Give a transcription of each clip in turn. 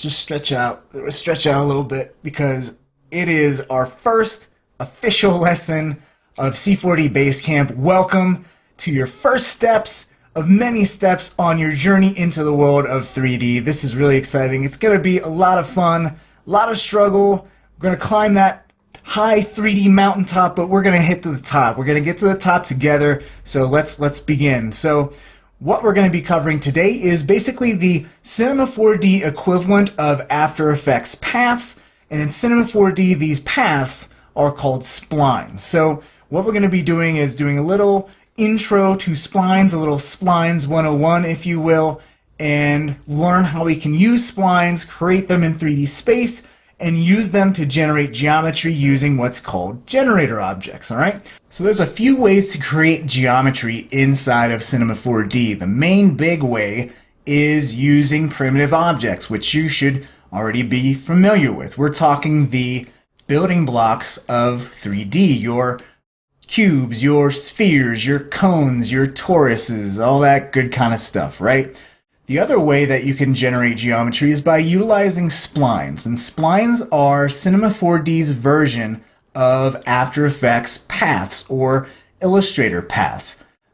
just stretch out a little bit because it is our first official lesson of C4D Basecamp. Welcome to your first steps of many steps on your journey into the world of 3D. This is really exciting. It's going to be a lot of fun, a lot of struggle. We're going to climb that high 3D mountaintop, but we're going to hit to the top. We're going to get to the top together, so let's begin. So what we're going to be covering today is basically the Cinema 4D equivalent of After Effects paths, and in Cinema 4D these paths are called splines. So what we're going to be doing is doing a little intro to splines, a little splines 101 if you will, and learn how we can use splines, create them in 3D space, and use them to generate geometry using what's called generator objects, alright? So there's a few ways to create geometry inside of Cinema 4D. The main big way is using primitive objects, which you should already be familiar with. We're talking the building blocks of 3D, your cubes, your spheres, your cones, your toruses, all that good kind of stuff, right? The other way that you can generate geometry is by utilizing splines, and splines are Cinema 4D's version of After Effects paths or Illustrator paths.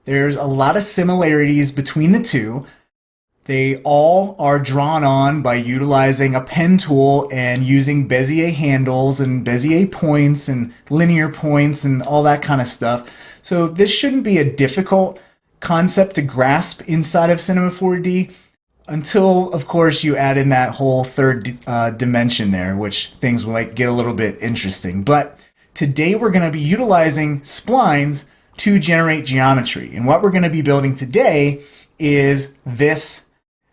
There's a lot of similarities between the two. They all are drawn on by utilizing a pen tool and using Bezier handles and Bezier points and linear points and all that kind of stuff. So this shouldn't be a difficult concept to grasp inside of Cinema 4D until, of course, you add in that whole third dimension there, which things might get a little bit interesting. But today we're going to be utilizing splines to generate geometry. And what we're going to be building today is this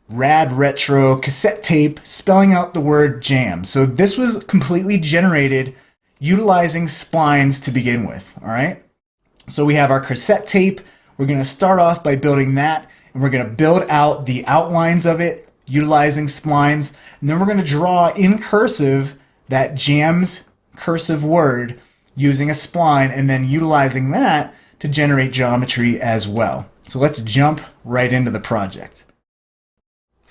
rad retro cassette tape spelling out the word jam. So this was completely generated utilizing splines to begin with. Alright? So we have our cassette tape. We're going to start off by building that, and we're going to build out the outlines of it utilizing splines, and then we're going to draw in cursive that jams cursive word using a spline, and then utilizing that to generate geometry as well. So let's jump right into the project.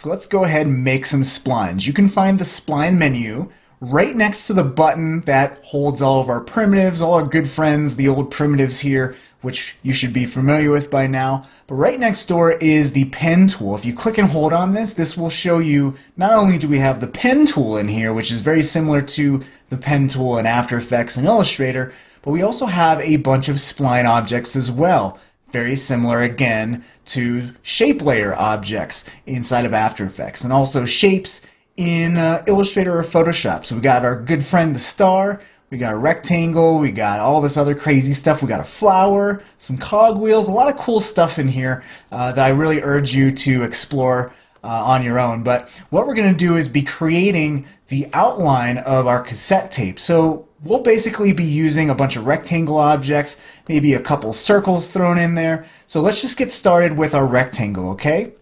So let's go ahead and make some splines. You can find the spline menu right next to the button that holds all of our primitives, all our good friends, the old primitives here, which you should be familiar with by now. But right next door is the pen tool. If you click and hold on this, this will show you not only do we have the pen tool in here, which is very similar to the pen tool in After Effects and Illustrator, but we also have a bunch of spline objects as well. Very similar again to shape layer objects inside of After Effects, and also shapes in Illustrator or Photoshop. So we got our good friend the star, we got a rectangle, we got all this other crazy stuff, we got a flower, some cogwheels, a lot of cool stuff in here that I really urge you to explore on your own. But what we're going to do is be creating the outline of our cassette tape. So we'll basically be using a bunch of rectangle objects, maybe a couple circles thrown in there. So let's just get started with our rectangle, okay?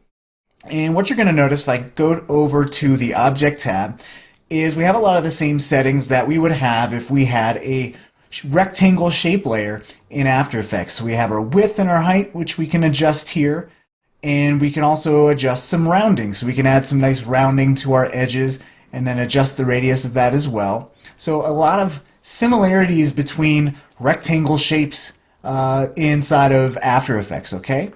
And what you're going to notice if I go over to the Object tab is we have a lot of the same settings that we would have if we had a rectangle shape layer in After Effects. So we have our width and our height, which we can adjust here, and we can also adjust some rounding. So we can add some nice rounding to our edges and then adjust the radius of that as well. So a lot of similarities between rectangle shapes inside of After Effects, okay?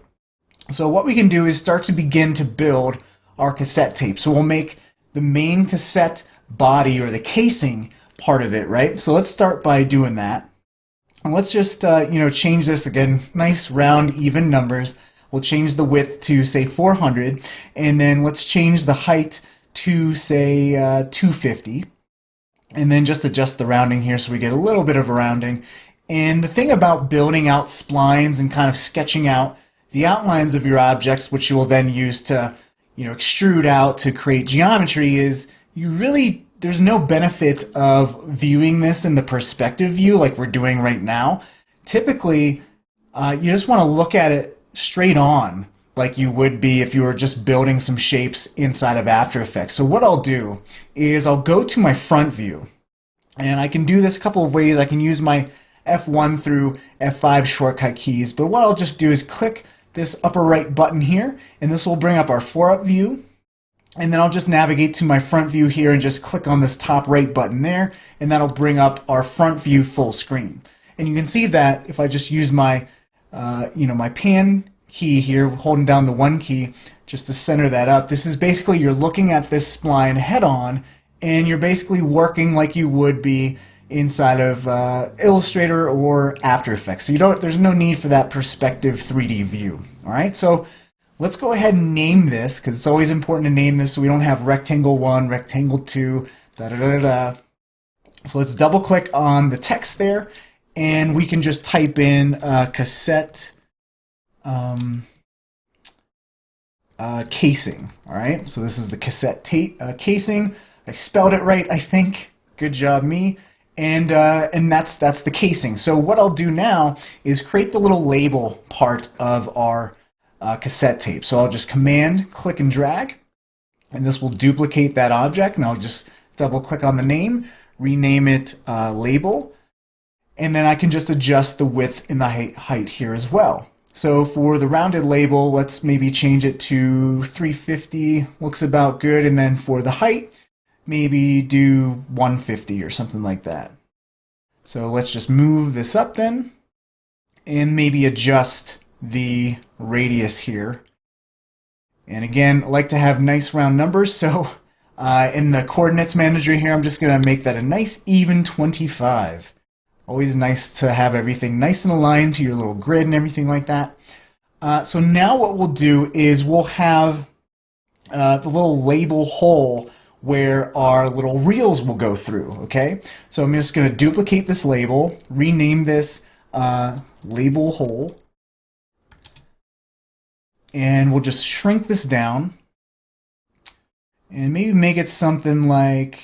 So what we can do is start to begin to build our cassette tape. So we'll make the main cassette body or the casing part of it, right? So let's start by doing that. And let's just change this again, nice round even numbers. We'll change the width to say 400, and then let's change the height to say 250, and then just adjust the rounding here so we get a little bit of a rounding. And the thing about building out splines and kind of sketching out the outlines of your objects, which you will then use to extrude out to create geometry, is there's no benefit of viewing this in the perspective view like we're doing right now. Typically, you just want to look at it straight on like you would be if you were just building some shapes inside of After Effects. So what I'll do is I'll go to my front view, and I can do this a couple of ways. I can use my F1 through F5 shortcut keys, but what I'll just do is click this upper right button here, and this will bring up our 4-up view. And then I'll just navigate to my front view here and just click on this top right button there, and that'll bring up our front view full screen. And you can see that if I just use my, my pan key here, holding down the 1 key, just to center that up, this is basically you're looking at this spline head on, and you're basically working like you would be inside of Illustrator or After Effects. So there's no need for that perspective 3D view. All right, so let's go ahead and name this, because it's always important to name this so we don't have rectangle 1, rectangle 2, da-da-da-da-da. So let's double click on the text there, and we can just type in cassette casing. All right, so this is the cassette casing. I spelled it right, I think. Good job, me. And that's the casing. So what I'll do now is create the little label part of our cassette tape. So I'll just command, click, and drag, and this will duplicate that object. And I'll just double click on the name, rename it label, and then I can just adjust the width and the height here as well. So for the rounded label, let's maybe change it to 350, looks about good, and then for the height, maybe do 150 or something like that. So let's just move this up then, and maybe adjust the radius here. And again, I like to have nice round numbers, so in the coordinates manager here, I'm just going to make that a nice even 25. Always nice to have everything nice and aligned to your little grid and everything like that. So now what we'll do is we'll have the little label hole where our little reels will go through, okay? So I'm just going to duplicate this label, rename this label hole, and we'll just shrink this down and maybe make it something like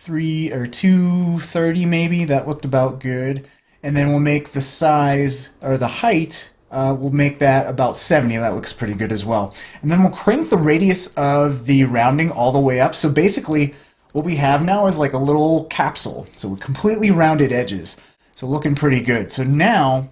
3 or 230 maybe. That looked about good. And then we'll make the size or the height, we'll make that about 70. That looks pretty good as well. And then we'll crank the radius of the rounding all the way up. So basically what we have now is like a little capsule. So completely rounded edges. So looking pretty good. So now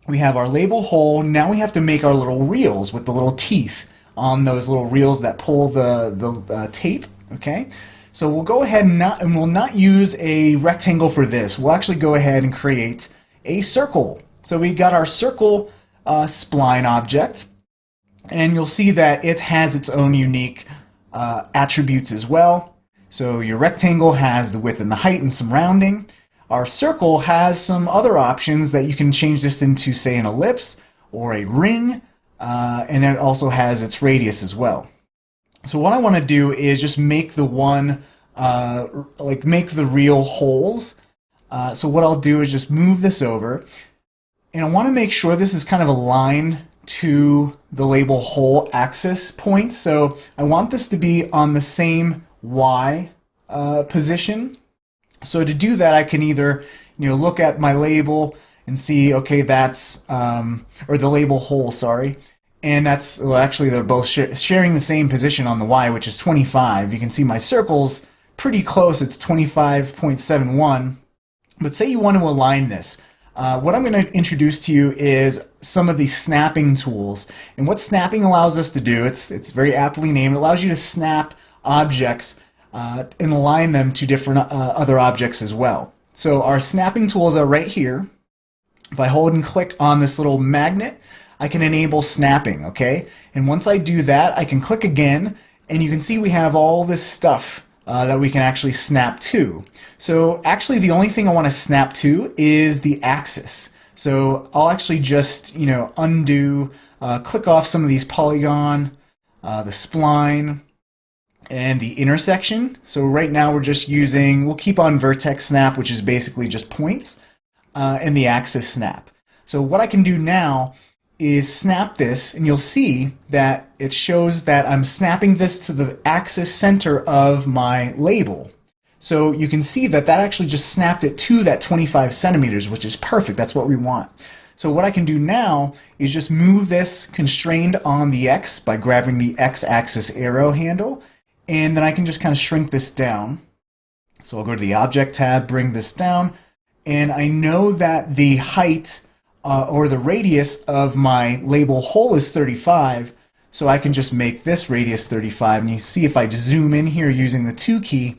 we have our label hole. Now we have to make our little reels with the little teeth on those little reels that pull the tape. Okay. So we'll go ahead and we'll not use a rectangle for this. We'll actually go ahead and create a circle. So we got our circle spline object, and you'll see that it has its own unique attributes as well. So your rectangle has the width and the height and some rounding. Our circle has some other options that you can change this into, say, an ellipse or a ring, and it also has its radius as well. So what I want to do is just make the one, make the real holes. So what I'll do is just move this over, and I want to make sure this is kind of aligned to the label hole axis point. So I want this to be on the same Y position. So to do that, I can either look at my label and see, okay, that's or the label hole, sorry. And that's, well, actually they're both sharing the same position on the Y, which is 25. You can see my circle's pretty close, it's 25.71. But say you want to align this. What I'm going to introduce to you is some of these snapping tools. And what snapping allows us to do, it's very aptly named, it allows you to snap objects and align them to different other objects as well. So our snapping tools are right here. If I hold and click on this little magnet, I can enable snapping, okay? And once I do that, I can click again, and you can see we have all this stuff that we can actually snap to. So actually the only thing I want to snap to is the axis. So I'll actually just, undo, click off some of these polygon, the spline, and the intersection. So right now we're just using, we'll keep on vertex snap, which is basically just points, and the axis snap. So what I can do now is snap this, and you'll see that it shows that I'm snapping this to the axis center of my label. So you can see that that actually just snapped it to that 25 centimeters, which is perfect. That's what we want. So what I can do now is just move this constrained on the X by grabbing the X-axis arrow handle, and then I can just kind of shrink this down. So I'll go to the Object tab, bring this down, and I know that the height or the radius of my label hole is 35, So I can just make this radius 35, and you see if I zoom in here using the 2 key,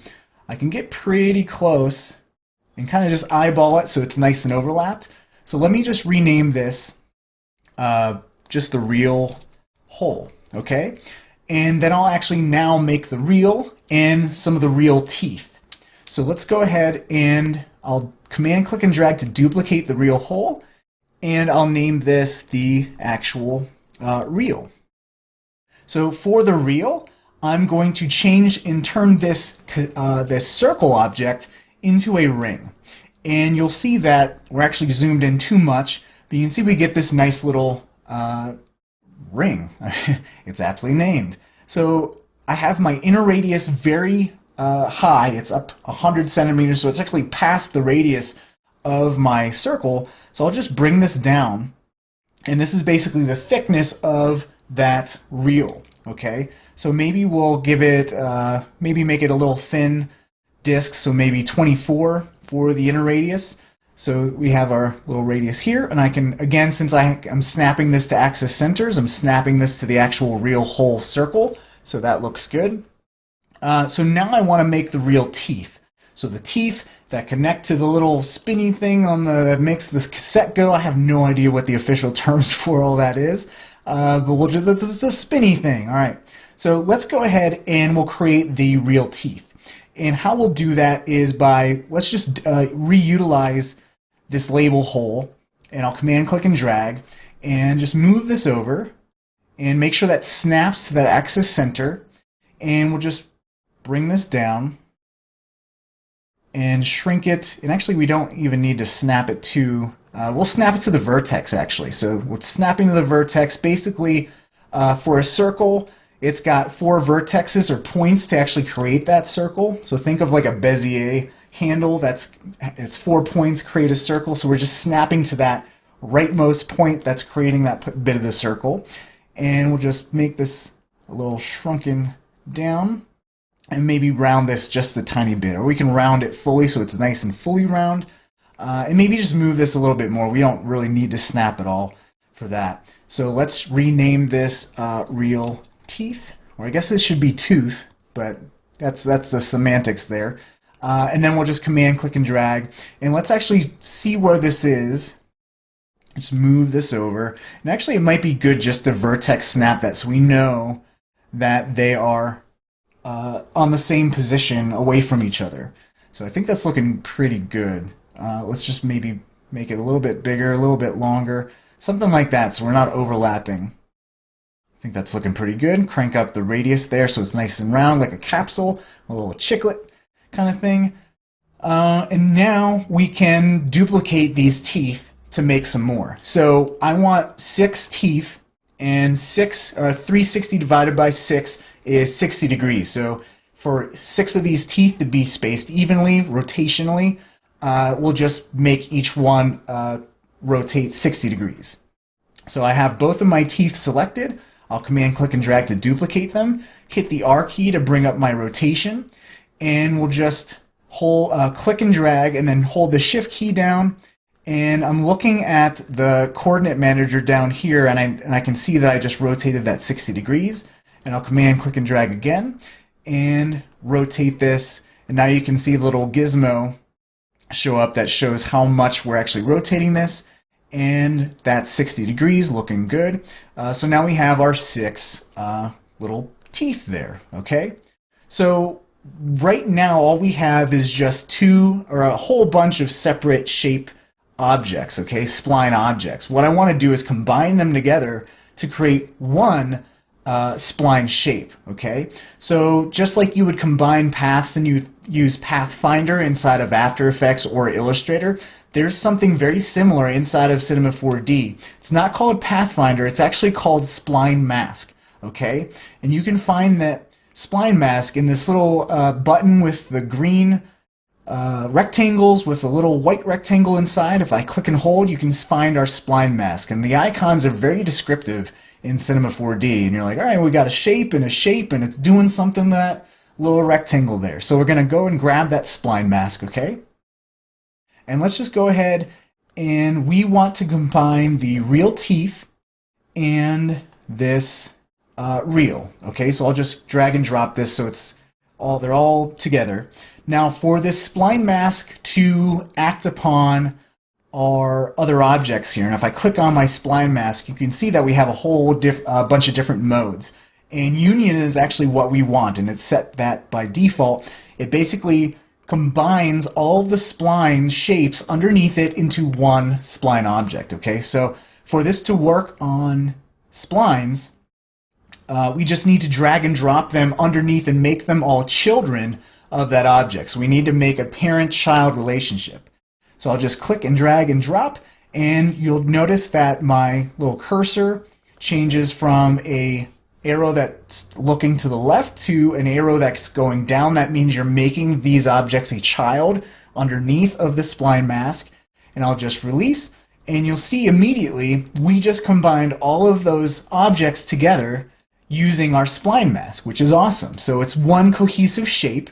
I can get pretty close and kind of just eyeball it so it's nice and overlapped. So let me just rename this just the real hole, okay? And then I'll actually now make the reel and some of the reel teeth. So let's go ahead and I'll command click and drag to duplicate the reel hole, and I'll name this the actual reel. So for the reel, I'm going to change and turn this circle object into a ring. And you'll see that we're actually zoomed in too much, but you can see we get this nice little ring. It's aptly named. So I have my inner radius very high. It's up 100 centimeters, so it's actually past the radius of my circle. So I'll just bring this down, and this is basically the thickness of that reel. Okay, so maybe we'll give it, maybe make it a little thin disc, so maybe 24 for the inner radius. So we have our little radius here, and I can, again, since I'm snapping this to axis centers, I'm snapping this to the actual real whole circle, so that looks good. So now I want to make the real teeth. So the teeth that connect to the little spinny thing on that makes this cassette go. I have no idea what the official terms for all that is, but we'll just, it's the spinny thing. All right, so let's go ahead and we'll create the real teeth. And how we'll do that is by, let's just reutilize this label hole, and I'll command click and drag and just move this over and make sure that snaps to that axis center, and we'll just bring this down and shrink it. And actually we don't even need to snap it to, we'll snap it to the vertex actually. So we're snapping to the vertex. Basically for a circle, it's got 4 vertexes or points to actually create that circle. So think of like a Bezier handle. It's 4 points create a circle. So we're just snapping to that rightmost point that's creating that bit of the circle. And we'll just make this a little shrunken down and maybe round this just a tiny bit. Or we can round it fully so it's nice and fully round. And maybe just move this a little bit more. We don't really need to snap at all for that. So let's rename this real teeth, or I guess this should be tooth, but that's the semantics there. And then we'll just command click and drag, and let's actually see where this is. Just move this over, and actually it might be good just to vertex snap that so we know that they are on the same position away from each other. So I think that's looking pretty good. Let's just maybe make it a little bit bigger, a little bit longer, something like that, so we're not overlapping. I think that's looking pretty good. Crank up the radius there so it's nice and round like a capsule, a little chiclet kind of thing. And now we can duplicate these teeth to make some more. So I want 6 teeth, and 360 divided by 6 is 60 degrees. So for 6 of these teeth to be spaced evenly, rotationally, we'll just make each one rotate 60 degrees. So I have both of my teeth selected. I'll command click and drag to duplicate them, hit the R key to bring up my rotation, and we'll just hold, click and drag and then hold the shift key down, and I'm looking at the coordinate manager down here, and I can see that I just rotated that 60 degrees, and I'll command click and drag again and rotate this, and now you can see the little gizmo show up that shows how much we're actually rotating this. And that's 60 degrees, looking good. So now we have our 6 little teeth there, okay? So right now all we have is just a whole bunch of separate shape objects, okay, spline objects. What I want to do is combine them together to create one spline shape, okay? So just like you would combine paths and you use Pathfinder inside of After Effects or Illustrator, there's something very similar inside of Cinema 4D. It's not called Pathfinder, it's actually called Spline Mask, okay? And you can find that Spline Mask in this little button with the green rectangles with a little white rectangle inside. If I click and hold, you can find our Spline Mask. And the icons are very descriptive in Cinema 4D. And you're like, all right, we got a shape, and it's doing something to that little rectangle there. So we're going to go and grab that Spline Mask, okay? And let's just go ahead, and we want to combine the real teeth and this real. Okay, so I'll just drag and drop this so they're all together. Now for this spline mask to act upon our other objects here, and if I click on my spline mask, you can see that we have a whole bunch of different modes. And union is actually what we want, and it's set that by default. It basically combines all of the spline shapes underneath it into one spline object. Okay, so for this to work on splines, we just need to drag and drop them underneath and make them all children of that object. So we need to make a parent-child relationship. So I'll just click and drag and drop, and you'll notice that my little cursor changes from a arrow that's looking to the left to an arrow that's going down. That means you're making these objects a child underneath of the spline mask. And I'll just release, and you'll see immediately we just combined all of those objects together using our spline mask, which is awesome. So it's one cohesive shape.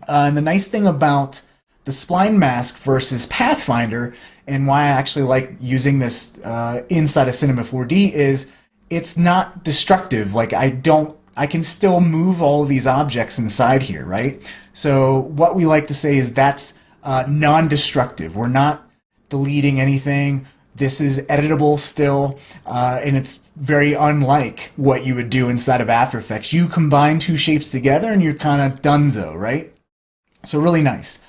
And the nice thing about the spline mask versus Pathfinder, and why I actually like using this inside of Cinema 4D, is it's not destructive. Like I can still move all of these objects inside here, right? So what we like to say is that's non-destructive. We're not deleting anything. This is editable still, and it's very unlike what you would do inside of After Effects. You combine two shapes together and you're kind of donezo, right? So really nice.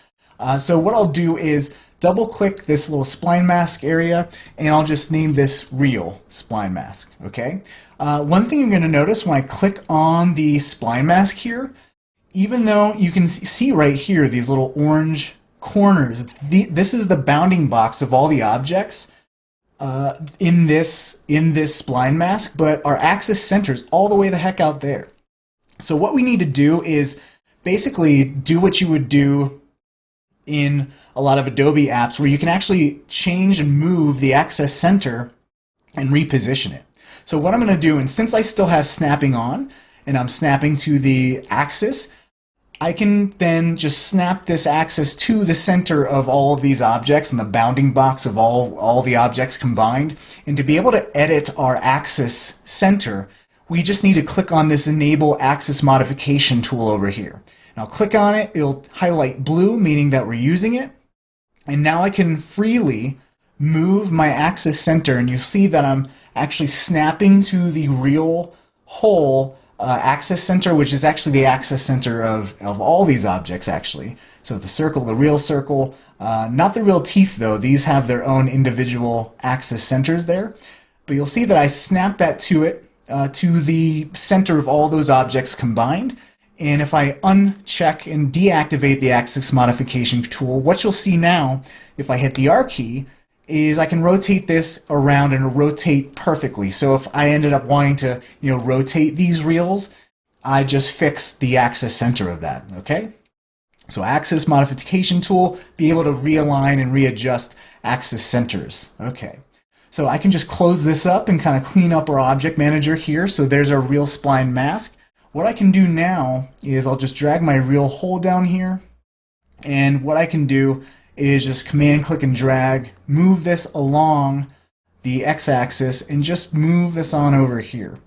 So what I'll do is double-click this little spline mask area, and I'll just name this Real Spline Mask. Okay. One thing you're going to notice when I click on the spline mask here, even though you can see right here these little orange corners, this is the bounding box of all the objects in this spline mask, but our axis centers all the way the heck out there. So what we need to do is basically do what you would do in a lot of Adobe apps, where you can actually change and move the axis center and reposition it. So what I'm going to do, and since I still have snapping on and I'm snapping to the axis, I can then just snap this axis to the center of all of these objects and the bounding box of all the objects combined. And to be able to edit our axis center, we just need to click on this Enable Axis Modification tool over here. And I'll click on it. It'll highlight blue, meaning that we're using it. And now I can freely move my axis center, and you see that I'm actually snapping to the real whole axis center, which is actually the axis center of all these objects, actually. So the circle, the real circle, not the real teeth though. These have their own individual axis centers there. But you'll see that I snap that to it, to the center of all those objects combined. And if I uncheck and deactivate the axis modification tool, what you'll see now, if I hit the R key, is I can rotate this around and it'll rotate perfectly. So if I ended up wanting to, rotate these reels, I just fix the axis center of that, okay? So axis modification tool, be able to realign and readjust axis centers, okay? So I can just close this up and kind of clean up our object manager here. So there's our real spline mask. What I can do now is I'll just drag my real hole down here, and what I can do is just command click and drag, move this along the x-axis and just move this on over here.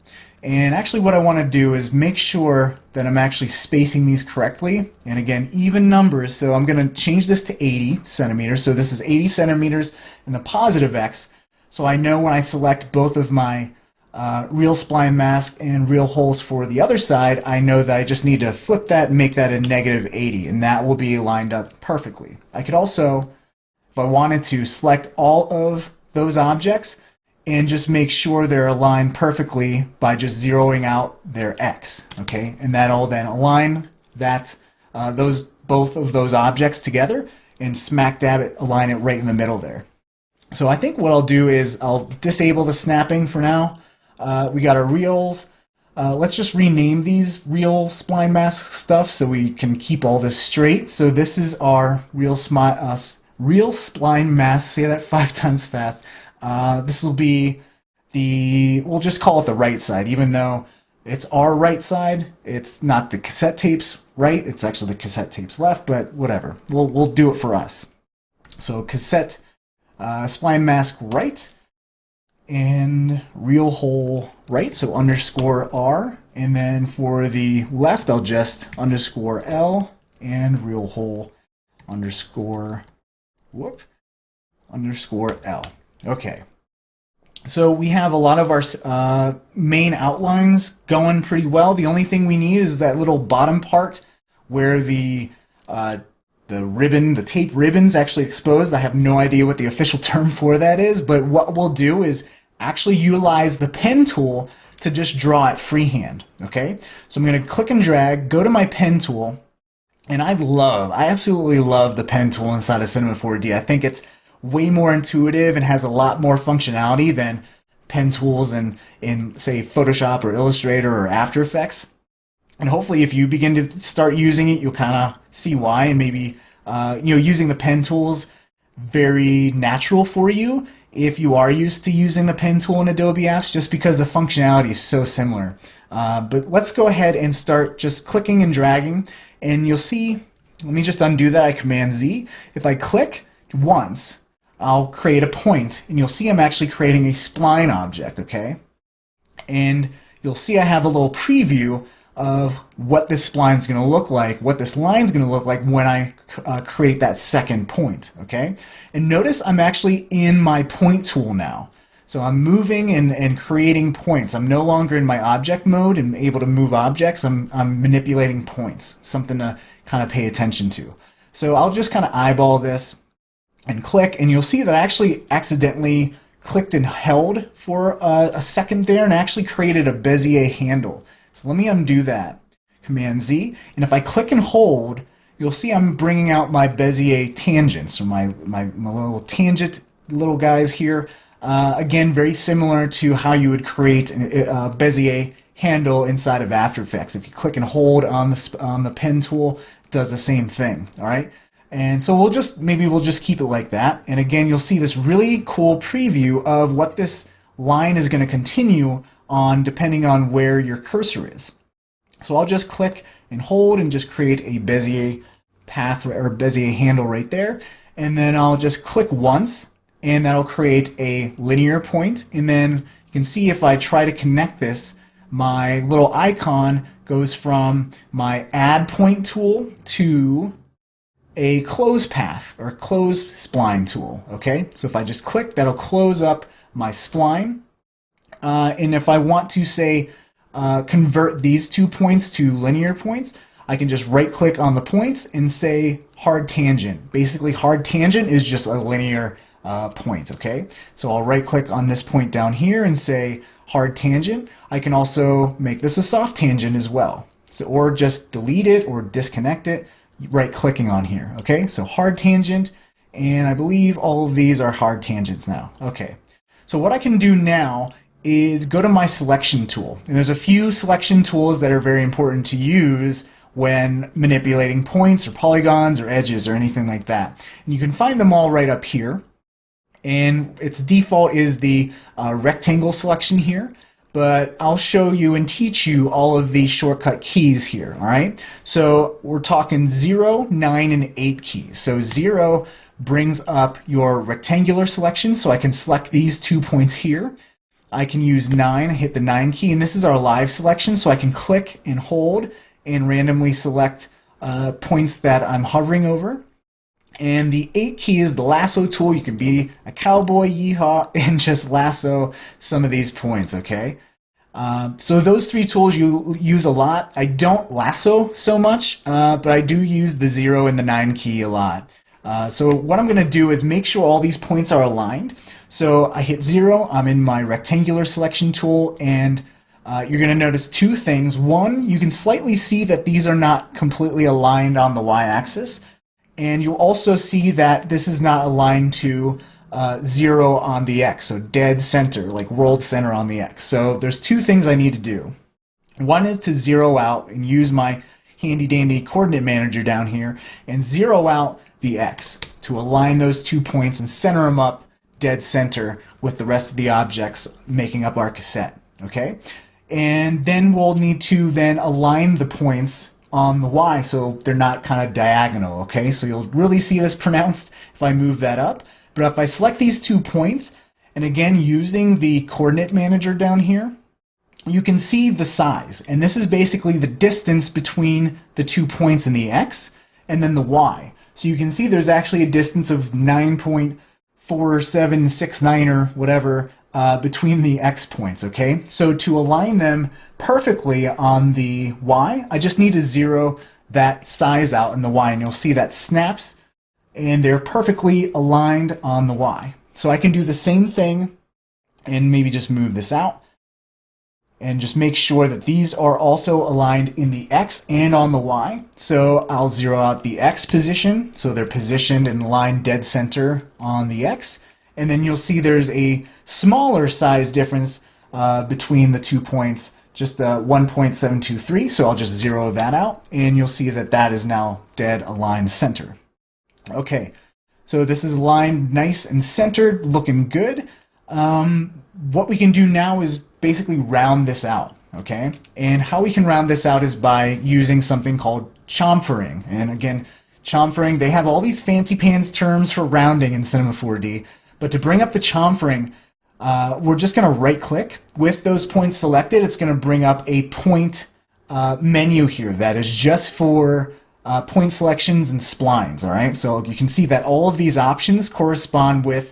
And actually what I want to do is make sure that I'm actually spacing these correctly, and again even numbers, so I'm going to change this to 80 centimeters, so this is 80 centimeters in the positive x, so I know when I select both of my real spline mask and real holes for the other side, I know that I just need to flip that and make that a negative 80, and that will be lined up perfectly. I could also, if I wanted to, select all of those objects and just make sure they're aligned perfectly by just zeroing out their X, okay? And that'll then align that both of those objects together and smack dab it, align it right in the middle there. So I think what I'll do is I'll disable the snapping for now. We got our reels. Let's just rename these real spline mask stuff so we can keep all this straight. So this is our real spline mask. Say that 5 times fast. This will be we'll just call it the right side, even though it's our right side. It's not the cassette tape's right. It's actually the cassette tape's left, but whatever. We'll do it for us. So cassette spline mask right, and real hole right, so underscore R, and then for the left I'll just underscore L and real hole underscore L. Okay. So we have a lot of our main outlines going pretty well. The only thing we need is that little bottom part where the ribbon, the tape ribbon's actually exposed. I have no idea what the official term for that is, but what we'll do is actually utilize the pen tool to just draw it freehand. Okay? So I'm going to click and drag, go to my pen tool, and I absolutely love the pen tool inside of Cinema 4D. I think it's way more intuitive and has a lot more functionality than pen tools in say Photoshop or Illustrator or After Effects. And hopefully if you begin to start using it, you'll kind of see why, and maybe using the pen tools very natural for you if you are used to using the pen tool in Adobe apps, just because the functionality is so similar. But let's go ahead and start just clicking and dragging, and you'll see, let me just undo that, I Command Z. If I click once, I'll create a point, and you'll see I'm actually creating a spline object, okay? And you'll see I have a little preview of what this spline is going to look like, what this line is going to look like when I create that second point, okay? And notice I'm actually in my point tool now. So I'm moving and creating points. I'm no longer in my object mode and able to move objects. I'm manipulating points, something to kind of pay attention to. So I'll just kind of eyeball this and click, and you'll see that I actually accidentally clicked and held for a second there and actually created a Bezier handle. So let me undo that. Command Z, and if I click and hold, you'll see I'm bringing out my Bezier tangents, or my little tangent little guys here. Again, very similar to how you would create a Bezier handle inside of After Effects. If you click and hold on the pen tool, it does the same thing. All right. And so we'll just keep it like that. And again, you'll see this really cool preview of what this line is going to continue on depending on where your cursor is. So I'll just click and hold and just create a Bezier path or Bezier handle right there. And then I'll just click once, and that'll create a linear point. And then you can see if I try to connect this, my little icon goes from my add point tool to a close path or close spline tool. Okay, so if I just click, that'll close up my spline. And if I want to say convert these 2 points to linear points, I can just right click on the points and say hard tangent. Basically, hard tangent is just a linear point. Okay, so I'll right click on this point down here and say hard tangent. I can also make this a soft tangent as well, so, or just delete it or disconnect it, right clicking on here. Okay, so hard tangent, and I believe all of these are hard tangents now. Okay, so what I can do now is go to my selection tool, and there's a few selection tools that are very important to use when manipulating points or polygons or edges or anything like that, and you can find them all right up here. And its default is the rectangle selection here, but I'll show you and teach you all of these shortcut keys here. All right, so we're talking 0, 9, and 8 keys. So 0 brings up your rectangular selection, so I can select these 2 points here. I can use 9, hit the 9 key, and this is our live selection, so I can click and hold and randomly select points that I'm hovering over. And the 8 key is the lasso tool. You can be a cowboy, yeehaw, and just lasso some of these points, okay? So those 3 tools you use a lot. I don't lasso so much, but I do use the 0 and the 9 key a lot. So what I'm going to do is make sure all these points are aligned. So I hit 0, I'm in my rectangular selection tool, and you're going to notice 2 things. One, you can slightly see that these are not completely aligned on the y-axis. And you'll also see that this is not aligned to 0 on the X, so dead center, like world center on the X. So there's 2 things I need to do. One is to zero out and use my handy dandy coordinate manager down here and zero out the X to align those 2 points and center them up dead center with the rest of the objects making up our cassette. Okay? And then we'll need to then align the points on the Y so they're not kind of diagonal. Okay, so you'll really see this pronounced if I move that up. But if I select these 2 points, and again using the coordinate manager down here, you can see the size, and this is basically the distance between the 2 points in the X and then the Y. So you can see there's actually a distance of 9.4769 or whatever between the X points, okay? So to align them perfectly on the Y, I just need to zero that size out in the Y, and you'll see that snaps, and they're perfectly aligned on the Y. So I can do the same thing and maybe just move this out and just make sure that these are also aligned in the X and on the Y. So I'll zero out the X position, so they're positioned and aligned dead center on the X, and then you'll see there's a smaller size difference between the 2 points, just 1.723, so I'll just zero that out, and you'll see that that is now dead aligned center. Okay, so this is aligned nice and centered, looking good. What we can do now is basically round this out, okay? And how we can round this out is by using something called chamfering. And again, chamfering, they have all these fancy pants terms for rounding in Cinema 4D, but to bring up the chamfering, we're just going to right click. With those points selected, it's going to bring up a point menu here that is just for point selections and splines, all right? So you can see that all of these options correspond with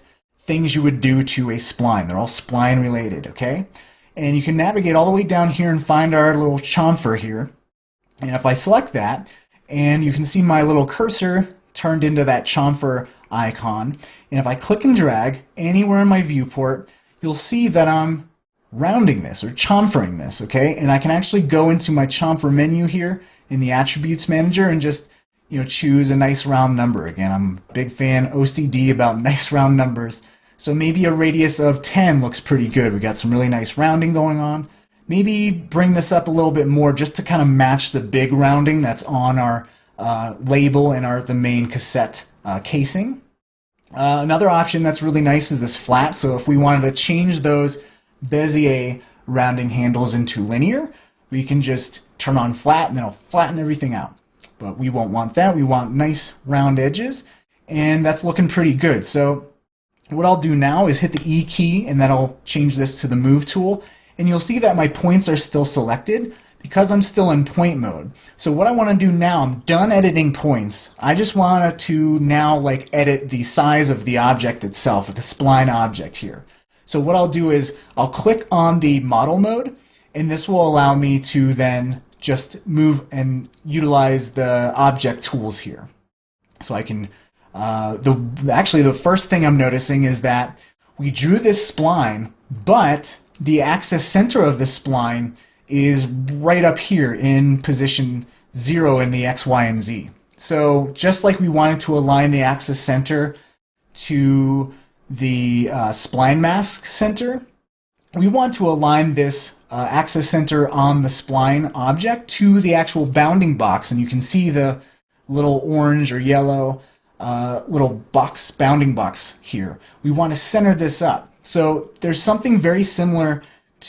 things you would do to a spline. They're all spline related, okay? And you can navigate all the way down here and find our little chamfer here. And if I select that, and you can see my little cursor turned into that chamfer icon, and if I click and drag anywhere in my viewport, you'll see that I'm rounding this or chamfering this, okay? And I can actually go into my chamfer menu here in the attributes manager and just choose a nice round number. Again, I'm a big fan, OCD, about nice round numbers. So maybe a radius of 10 looks pretty good. We got some really nice rounding going on. Maybe bring this up a little bit more just to kind of match the big rounding that's on our label and the main cassette casing. Another option that's really nice is this flat. So if we wanted to change those Bezier rounding handles into linear, we can just turn on flat and then it'll flatten everything out. But we won't want that. We want nice round edges, and that's looking pretty good. So what I'll do now is hit the E key, and that'll change this to the Move tool, and you'll see that my points are still selected because I'm still in point mode. So what I want to do now, I'm done editing points. I just want to now edit the size of the object itself, the spline object here. So what I'll do is I'll click on the model mode, and this will allow me to then just move and utilize the object tools here. So I can actually the first thing I'm noticing is that we drew this spline, but the axis center of the spline is right up here in position 0 in the X, Y, and Z. So just like we wanted to align the axis center to the spline mask center, we want to align this axis center on the spline object to the actual bounding box, and you can see the little orange or yellow little box, bounding box here. We want to center this up. So there's something very similar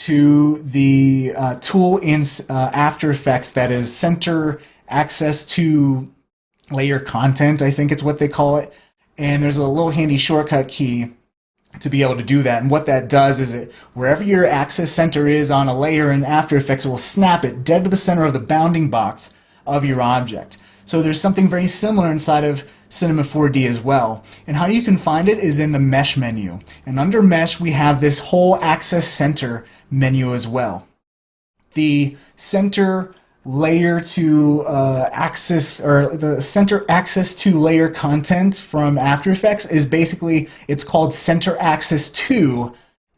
to the tool in After Effects that is center access to layer content, I think it's what they call it. And there's a little handy shortcut key to be able to do that. And what that does is wherever your axis center is on a layer in After Effects, it will snap it dead to the center of the bounding box of your object. So there's something very similar inside of Cinema 4D as well. And how you can find it is in the Mesh menu. And under Mesh, we have this whole Axis Center menu as well. The center layer to axis, or the center axis to layer content from After Effects is basically, it's called Center Axis 2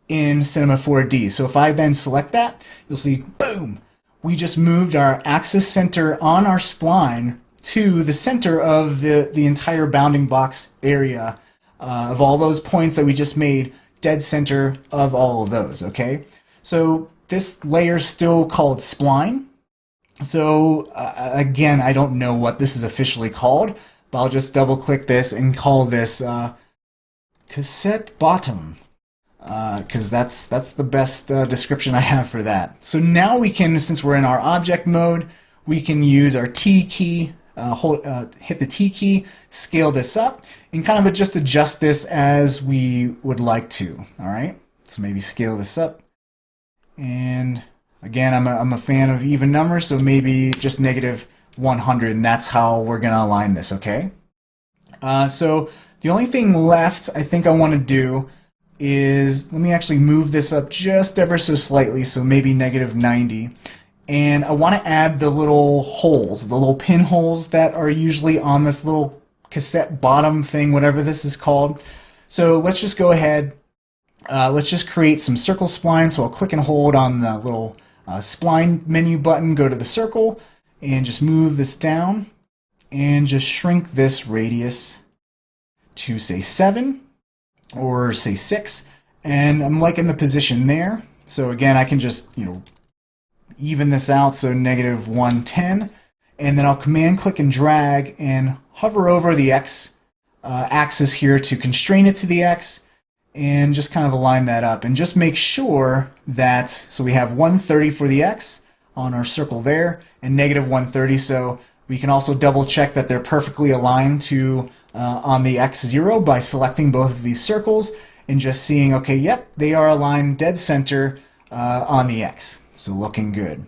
in Cinema 4D. So if I then select that, you'll see, boom, we just moved our axis center on our spline to the center of the entire bounding box area of all those points that we just made, dead center of all of those, okay? So this layer is still called Spline. So again, I don't know what this is officially called, but I'll just double click this and call this cassette bottom, because that's the best description I have for that. So now we can, since we're in our object mode, we can use our T key, hit the T key, scale this up, and kind of just adjust this as we would like to. All right, so maybe scale this up, and Again, I'm a fan of even numbers, so maybe just negative 100, and that's how we're going to align this, okay? So the only thing left I think I want to do is, let me actually move this up just ever so slightly, so maybe negative 90. And I want to add the little holes, the little pinholes that are usually on this little cassette bottom thing, whatever this is called. So let's just go ahead, let's just create some circle splines. So I'll click and hold on the little spline menu button, go to the circle, and just move this down, and just shrink this radius to say 7, or say 6, and I'm liking the position there. So again, I can just, even this out, so negative 110, and then I'll command click and drag and hover over the X axis here to constrain it to the X, and just kind of align that up, and just make sure that, so we have 130 for the X on our circle there, and negative 130, so we can also double check that they're perfectly aligned to on the X0 by selecting both of these circles and just seeing, okay, yep, they are aligned dead center on the X. So looking good.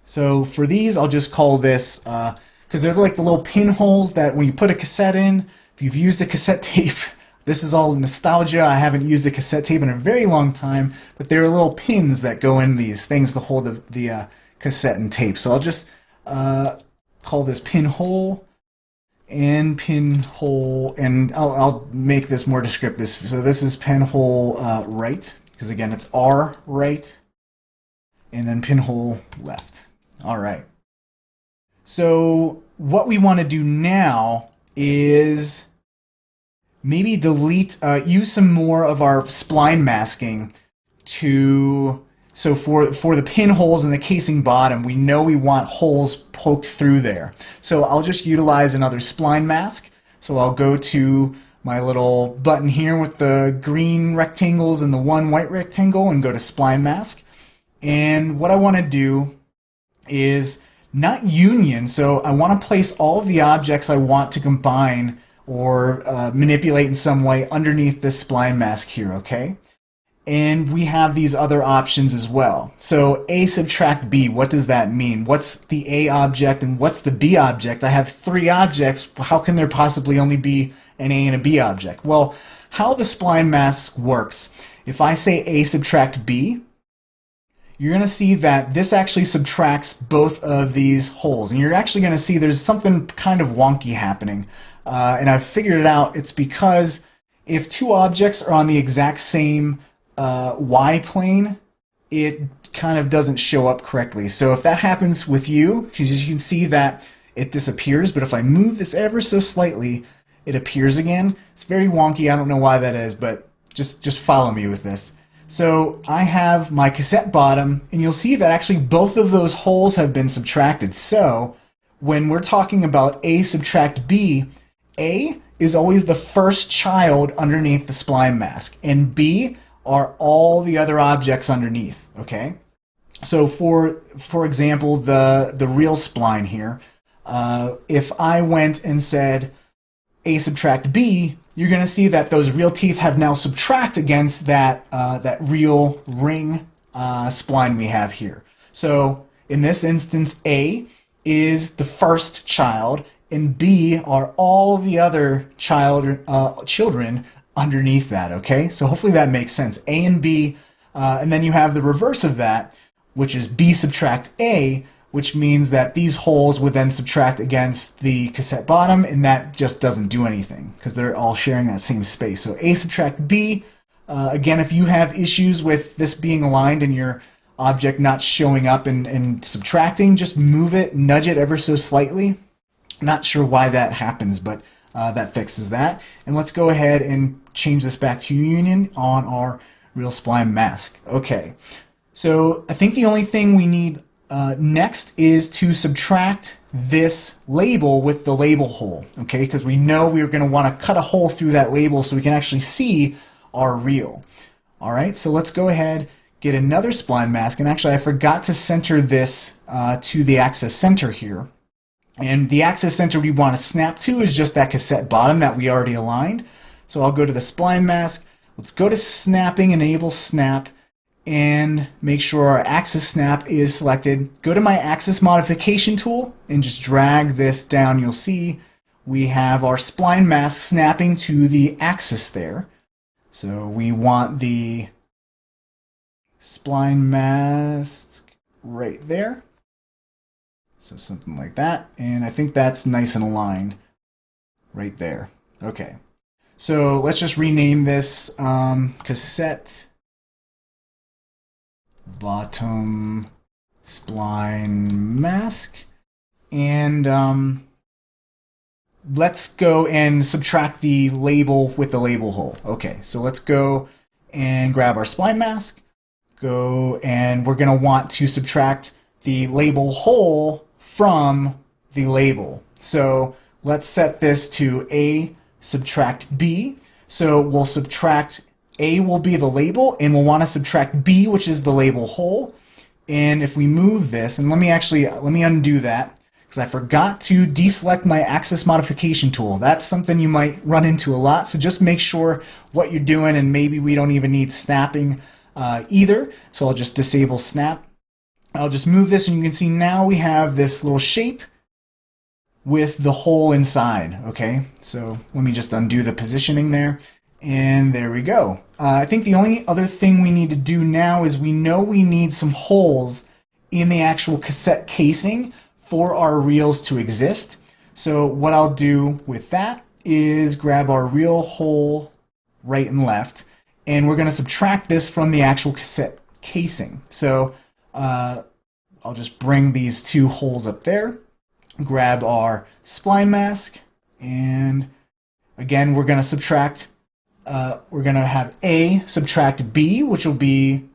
So for these, I'll just call this, because they're like the little pinholes that when you put a cassette in, if you've used a cassette tape, this is all nostalgia. I haven't used a cassette tape in a very long time, but there are little pins that go in these things to hold the cassette and tape. So I'll just call this pinhole and pinhole, and I'll make this more descriptive. So this is pinhole right, because again it's R right, and then pinhole left. All right. So what we want to do now is maybe delete, use some more of our spline masking to, so for the pinholes in the casing bottom, we know we want holes poked through there. So I'll just utilize another spline mask. So I'll go to my little button here with the green rectangles and the one white rectangle and go to spline mask. And what I want to do is not union, so I want to place all of the objects I want to combine or manipulate in some way underneath this spline mask here, okay? And we have these other options as well. So A subtract B, what does that mean? What's the A object and what's the B object? I have 3 objects, how can there possibly only be an A and a B object? Well, how the spline mask works, if I say A subtract B, you're going to see that this actually subtracts both of these holes. And you're actually going to see there's something kind of wonky happening. And I've figured it out. It's because if 2 objects are on the exact same Y-plane, it kind of doesn't show up correctly. So if that happens with you, because you can see that it disappears, but if I move this ever so slightly, it appears again. It's very wonky. I don't know why that is, but just follow me with this. So I have my cassette bottom, and you'll see that actually both of those holes have been subtracted. So when we're talking about A subtract B, A is always the first child underneath the spline mask, and B are all the other objects underneath, okay? So for example, the real spline here, if I went and said A subtract B, you're going to see that those real teeth have now subtract against that, that real ring spline we have here. So in this instance, A is the first child, and B are all the other children underneath that, okay? So hopefully that makes sense. A and B, and then you have the reverse of that, which is B subtract A, which means that these holes would then subtract against the cassette bottom, and that just doesn't do anything because they're all sharing that same space. So A subtract B, again, if you have issues with this being aligned and your object not showing up and subtracting, just move it, nudge it ever so slightly. Not sure why that happens, but that fixes that. And let's go ahead and change this back to union on our real spline mask. Okay, so I think the only thing we need next is to subtract this label with the label hole, okay? Because we know we're going to want to cut a hole through that label so we can actually see our reel. All right, so let's go ahead, get another spline mask, and actually I forgot to center this to the axis center here. And the axis center we want to snap to is just that cassette bottom that we already aligned. So I'll go to the spline mask. Let's go to snapping, enable snap, and make sure our axis snap is selected. Go to my axis modification tool and just drag this down. You'll see we have our spline mask snapping to the axis there. So we want the spline mask right there. So something like that. And I think that's nice and aligned right there. Okay. So let's just rename this cassette bottom spline mask, and let's go and subtract the label with the label hole. Okay, so let's go and grab our spline mask, and we're going to want to subtract the label hole from the label. So let's set this to A subtract B. So we'll subtract A will be the label, and we'll want to subtract B, which is the label hole. And if we move this, and let me undo that, because I forgot to deselect my axis modification tool. That's something you might run into a lot, so just make sure what you're doing, and maybe we don't even need snapping either. So I'll just disable snap. I'll just move this, and you can see now we have this little shape with the hole inside. Okay, so let me just undo the positioning there. And there we go. I think the only other thing we need to do now is we know we need some holes in the actual cassette casing for our reels to exist. So what I'll do with that is grab our reel hole right and left, and we're going to subtract this from the actual cassette casing. So I'll just bring these two holes up there, grab our spline mask, and again we're going to subtract. We're going to have A subtract B, which will be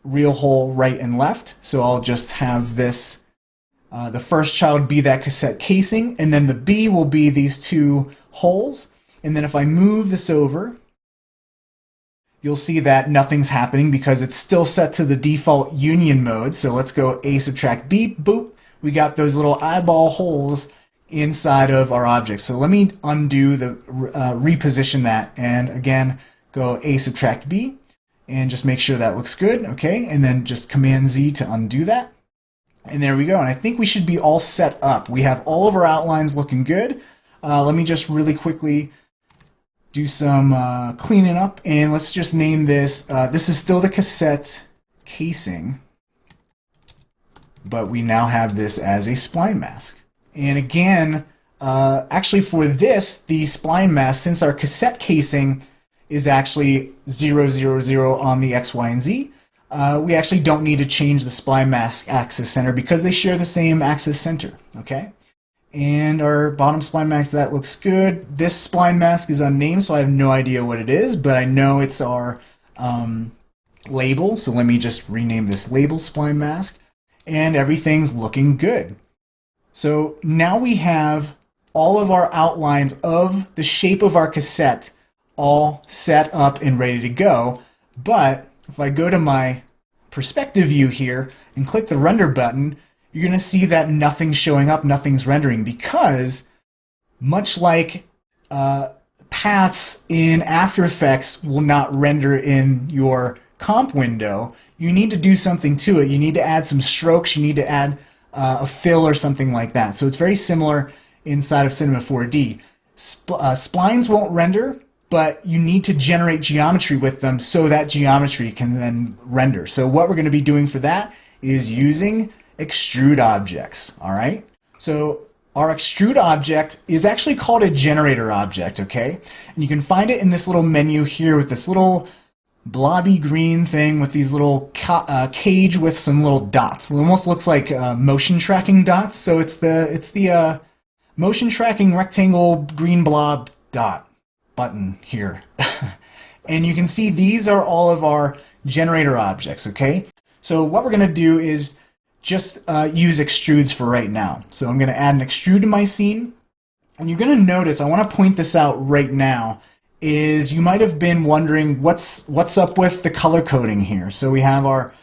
reel hole right and left. So I'll just have this, the first child be that cassette casing, and then the B will be these two holes. And then if I move this over, you'll see that nothing's happening because it's still set to the default union mode. So let's go A subtract B, boop. We got those little eyeball holes inside of our object. So let me undo the reposition that, and again go A subtract B and just make sure that looks good. Okay, and then just Command Z to undo that, and there we go. And I think we should be all set up. We have all of our outlines looking good. Let me just really quickly do some cleaning up, and let's just name this. This is still the cassette casing, but we now have this as a spline mask. And again, actually for this, the spline mask, since our cassette casing is actually 0, 0, 0 on the X, Y, and Z, we actually don't need to change the spline mask axis center because they share the same axis center. Okay? And our bottom spline mask, that looks good. This spline mask is unnamed, so I have no idea what it is, but I know it's our label, so let me just rename this label spline mask, and everything's looking good. So now we have all of our outlines of the shape of our cassette all set up and ready to go. But if I go to my perspective view here and click the render button, you're going to see that nothing's showing up, nothing's rendering, because much like paths in After Effects will not render in your comp window, you need to do something to it. You need to add some strokes, you need to add a fill or something like that. So it's very similar inside of Cinema 4D. Splines won't render, but you need to generate geometry with them so that geometry can then render. So what we're going to be doing for that is using extrude objects. Alright? So our extrude object is actually called a generator object, okay? And you can find it in this little menu here with this little blobby green thing with these little cage with some little dots. It almost looks like motion tracking dots. So it's the motion tracking rectangle green blob dot button here. And you can see these are all of our generator objects. Okay. So what we're going to do is just use extrudes for right now. So I'm going to add an extrude to my scene, and you're going to notice, I want to point this out right now, is you might have been wondering what's up with the color coding here. So we have our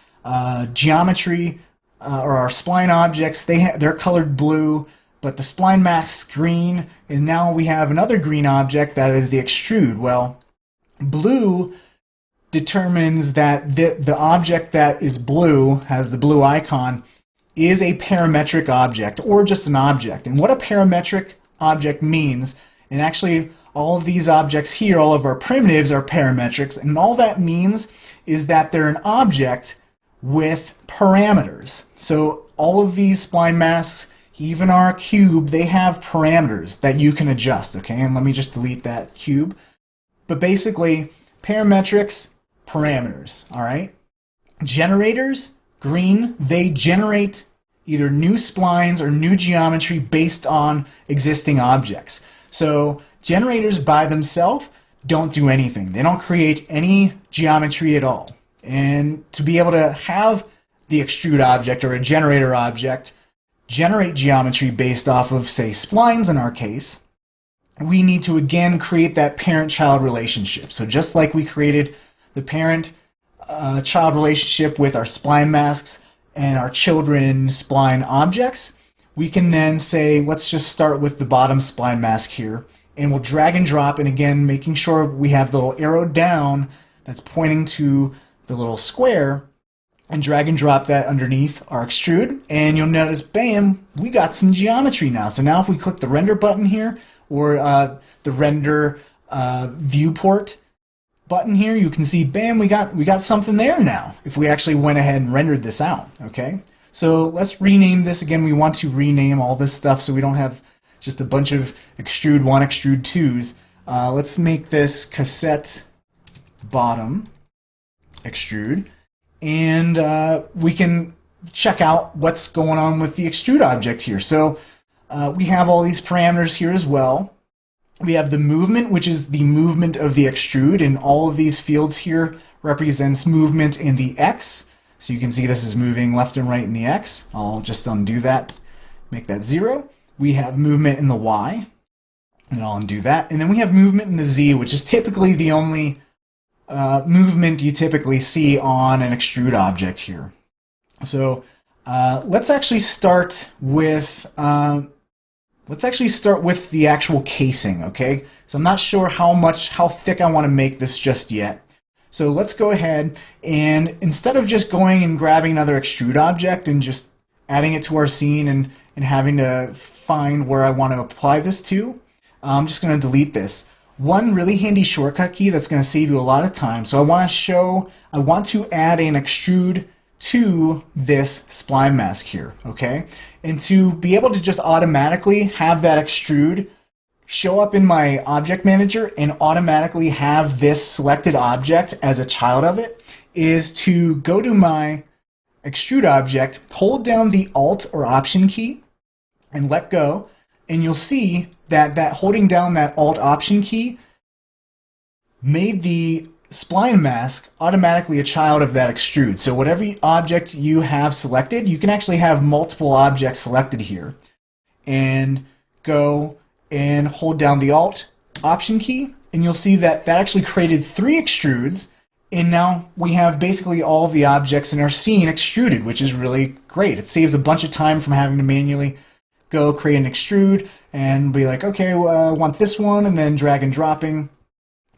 geometry or our spline objects. They're colored blue, but the spline mask's green, and now we have another green object that is the extrude. Well, blue determines that the object that is blue, has the blue icon, is a parametric object, or just an object. And what a parametric object means, and actually all of these objects here, all of our primitives are parametrics, and all that means is that they're an object with parameters. So all of these spline masks, even our cube, they have parameters that you can adjust, okay? And let me just delete that cube. But basically, parametrics, parameters, all right? Generators, green, they generate either new splines or new geometry based on existing objects. So generators by themselves don't do anything. They don't create any geometry at all. And to be able to have the extrude object or a generator object generate geometry based off of, say, splines in our case, we need to again create that parent-child relationship. So just like we created the parent-child relationship with our spline masks and our children spline objects, we can then say, let's just start with the bottom spline mask here, and we'll drag and drop, and again making sure we have the little arrow down that's pointing to the little square, and drag and drop that underneath our extrude, and you'll notice, bam, we got some geometry now. So now if we click the render button here, or the render viewport button here, you can see, bam, we got something there now, if we actually went ahead and rendered this out, okay? So let's rename this. Again, we want to rename all this stuff so we don't have just a bunch of extrude 1, extrude 2s. Let's make this cassette bottom extrude, and we can check out what's going on with the extrude object here. So we have all these parameters here as well. We have the movement, which is the movement of the extrude, and all of these fields here represents movement in the X. So you can see this is moving left and right in the X. I'll just undo that, make that 0. We have movement in the Y, and I'll undo that. And then we have movement in the Z, which is typically the only movement you typically see on an extrude object here. So let's actually start with the actual casing, okay? So I'm not sure how thick I want to make this just yet. So let's go ahead, and instead of just going and grabbing another extrude object and just adding it to our scene and having to find where I want to apply this to, I'm just going to delete this. One really handy shortcut key that's going to save you a lot of time. So I want to add an extrude to this spline mask here, okay? And to be able to just automatically have that extrude show up in my object manager and automatically have this selected object as a child of it is to go to my extrude object, hold down the Alt or Option key, and let go, and you'll see that holding down that Alt Option key made the spline mask automatically a child of that extrude. So whatever object you have selected, you can actually have multiple objects selected here, and go and hold down the Alt Option key, and you'll see that actually created 3 extrudes, and now we have basically all of the objects in our scene extruded, which is really great. It saves a bunch of time from having to manually go create an extrude and be like, okay, well, I want this one, and then drag and dropping.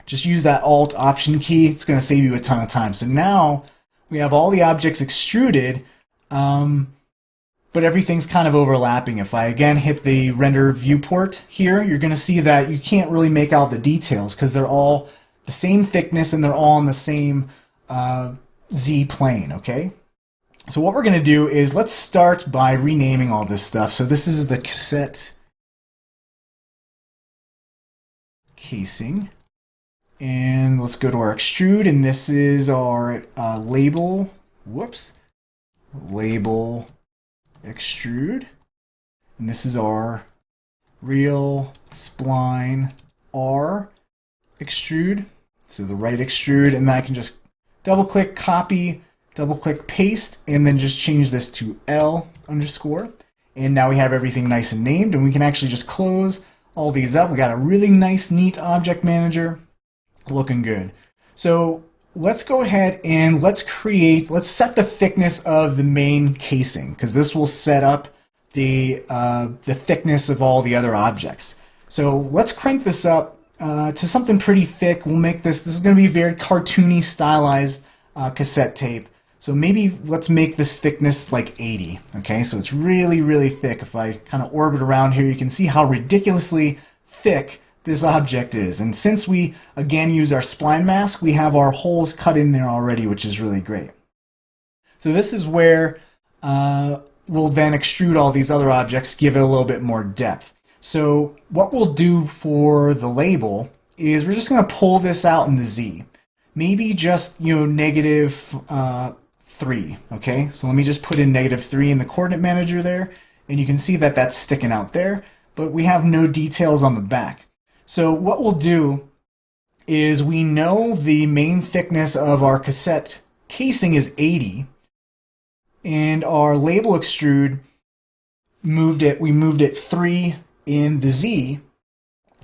Just use that Alt Option key. It's going to save you a ton of time. So now we have all the objects extruded, but everything's kind of overlapping. If I again hit the render viewport here, you're going to see that you can't really make out the details because they're all the same thickness and they're all on the same Z plane, okay? So what we're going to do is let's start by renaming all this stuff. So this is the cassette casing. And let's go to our extrude, and this is our label extrude, and this is our real spline R extrude, so the right extrude, and then I can just double click copy, double click paste, and then just change this to L underscore, and now we have everything nice and named, and we can actually just close all these up. We got a really nice neat object manager. Looking good. So let's go ahead and let's set the thickness of the main casing, because this will set up the thickness of all the other objects. So let's crank this up to something pretty thick. We'll make this is going to be a very cartoony, stylized cassette tape. So maybe let's make this thickness like 80, okay? So it's really, really thick. If I kind of orbit around here, you can see how ridiculously thick this object is. And since we, again, use our spline mask, we have our holes cut in there already, which is really great. So this is where we'll then extrude all these other objects, give it a little bit more depth. So what we'll do for the label is we're just going to pull this out in the Z. Maybe just, negative 3, okay? So let me just put in negative 3 in the coordinate manager there, and you can see that that's sticking out there, but we have no details on the back. So what we'll do is we know the main thickness of our cassette casing is 80, and our label extrude we moved it 3 in the Z.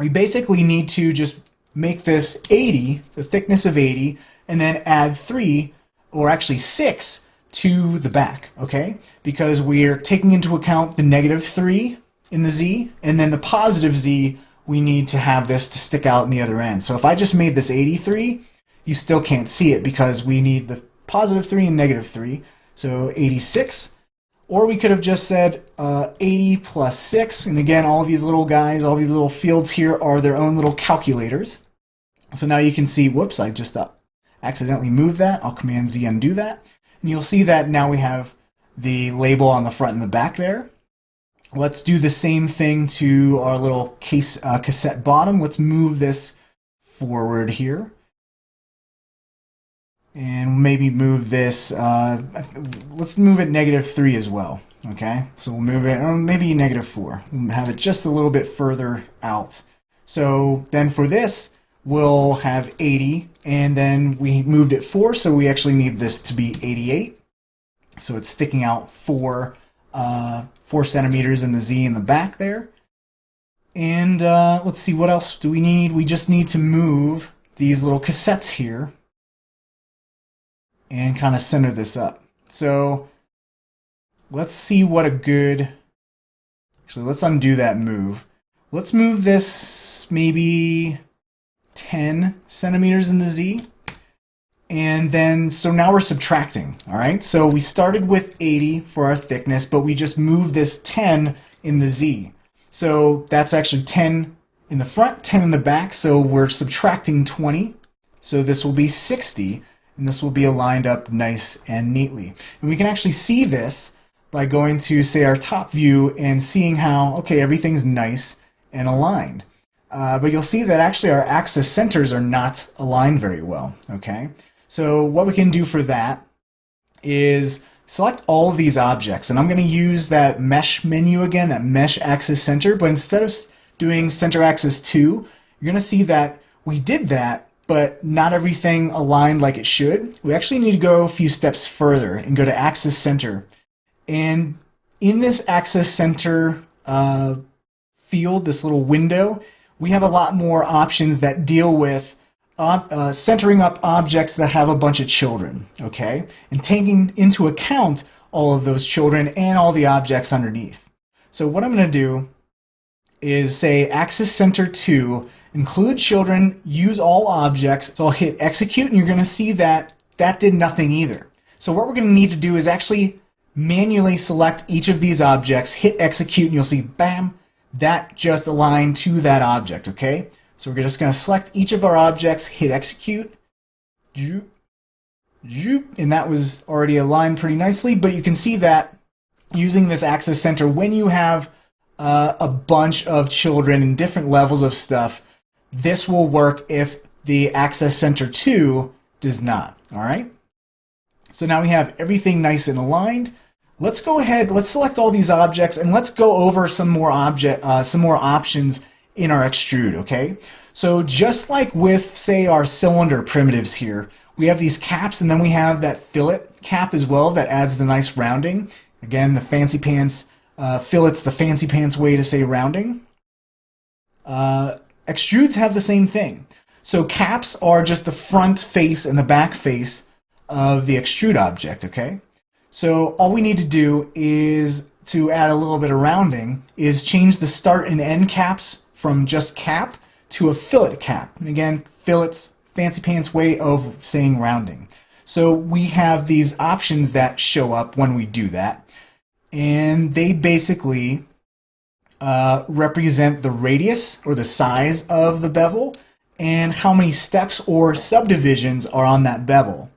We basically need to just make this 80, the thickness of 80, and then add 3, or actually 6, to the back, okay? Because we're taking into account the negative 3 in the Z, and then the positive Z, we need to have this to stick out in the other end. So if I just made this 83, you still can't see it because we need the positive 3 and negative 3, so 86. Or we could have just said 80 plus 6, and again, all these little guys, all these little fields here are their own little calculators. So now you can see, whoops, I just accidentally moved that. I'll Command Z undo that. And you'll see that now we have the label on the front and the back there. Let's do the same thing to our little cassette bottom. Let's move this forward here. And maybe move this, let's move it negative 3 as well, okay? So we'll move it, or maybe negative 4. We'll have it just a little bit further out. So then for this, we'll have 80, and then we moved it 4, so we actually need this to be 88. So it's sticking out 4 centimeters in the Z in the back there. And let's see, what else do we need? We just need to move these little cassettes here and kind of center this up. So let's see what a good, actually let's undo that move. Let's move this maybe 10 centimeters in the Z, and then so now we're subtracting, alright? So we started with 80 for our thickness, but we just moved this 10 in the Z. So that's actually 10 in the front, 10 in the back, so we're subtracting 20. So this will be 60. And this will be aligned up nice and neatly. And we can actually see this by going to, say, our top view and seeing how, okay, everything's nice and aligned. But you'll see that actually our axis centers are not aligned very well, okay? So what we can do for that is select all of these objects. And I'm going to use that mesh menu again, that mesh axis center. But instead of doing center axis 2, you're going to see that we did that, but not everything aligned like it should. We actually need to go a few steps further and go to Axis Center. And in this Axis Center field, this little window, we have a lot more options that deal with centering up objects that have a bunch of children, okay? And taking into account all of those children and all the objects underneath. So what I'm going to do is say Axis Center 2, include children, use all objects. So I'll hit execute, and you're going to see that that did nothing either. So what we're going to need to do is actually manually select each of these objects, hit execute, and you'll see, bam, that just aligned to that object, okay? So we're just going to select each of our objects, hit execute, and that was already aligned pretty nicely, but you can see that using this Axis Center, when you have a bunch of children in different levels of stuff, this will work if the Axis Center 2 does not, alright? So now we have everything nice and aligned. Let's go ahead, let's select all these objects, and let's go over some more options in our extrude, okay? So just like with, say, our cylinder primitives here, we have these caps, and then we have that fillet cap as well that adds the nice rounding. Again, the fancy pants, fillet's the fancy pants way to say rounding. Extrudes have the same thing. So caps are just the front face and the back face of the extrude object, okay? So all we need to do is, to add a little bit of rounding, is change the start and end caps from just cap to a fillet cap. And again, fillets, fancy pants way of saying rounding. So we have these options that show up when we do that, and they basically represent the radius or the size of the bevel and how many steps or subdivisions are on that bevel.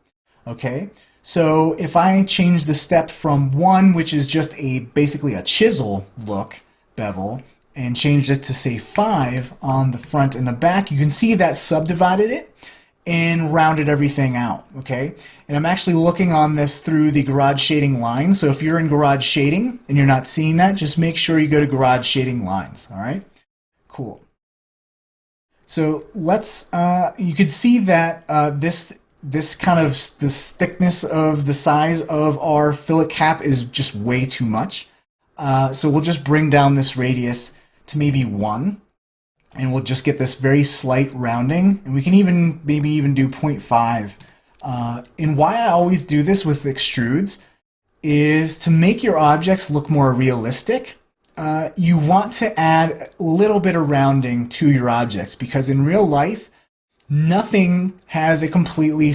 Okay, so if I change the step from 1, which is just basically a chisel look bevel, and changed it to say 5 on the front and the back, you can see that subdivided it and rounded everything out. Okay, and I'm actually looking on this through the garage shading line, so if you're in garage shading and you're not seeing that, just make sure you go to garage shading lines. Alright, cool. So let's you can see that this thickness of the size of our fillet cap is just way too much. So we'll just bring down this radius to maybe 1, and we'll just get this very slight rounding, and we can maybe even do 0.5. And why I always do this with extrudes is to make your objects look more realistic. You want to add a little bit of rounding to your objects, because in real life, nothing has a completely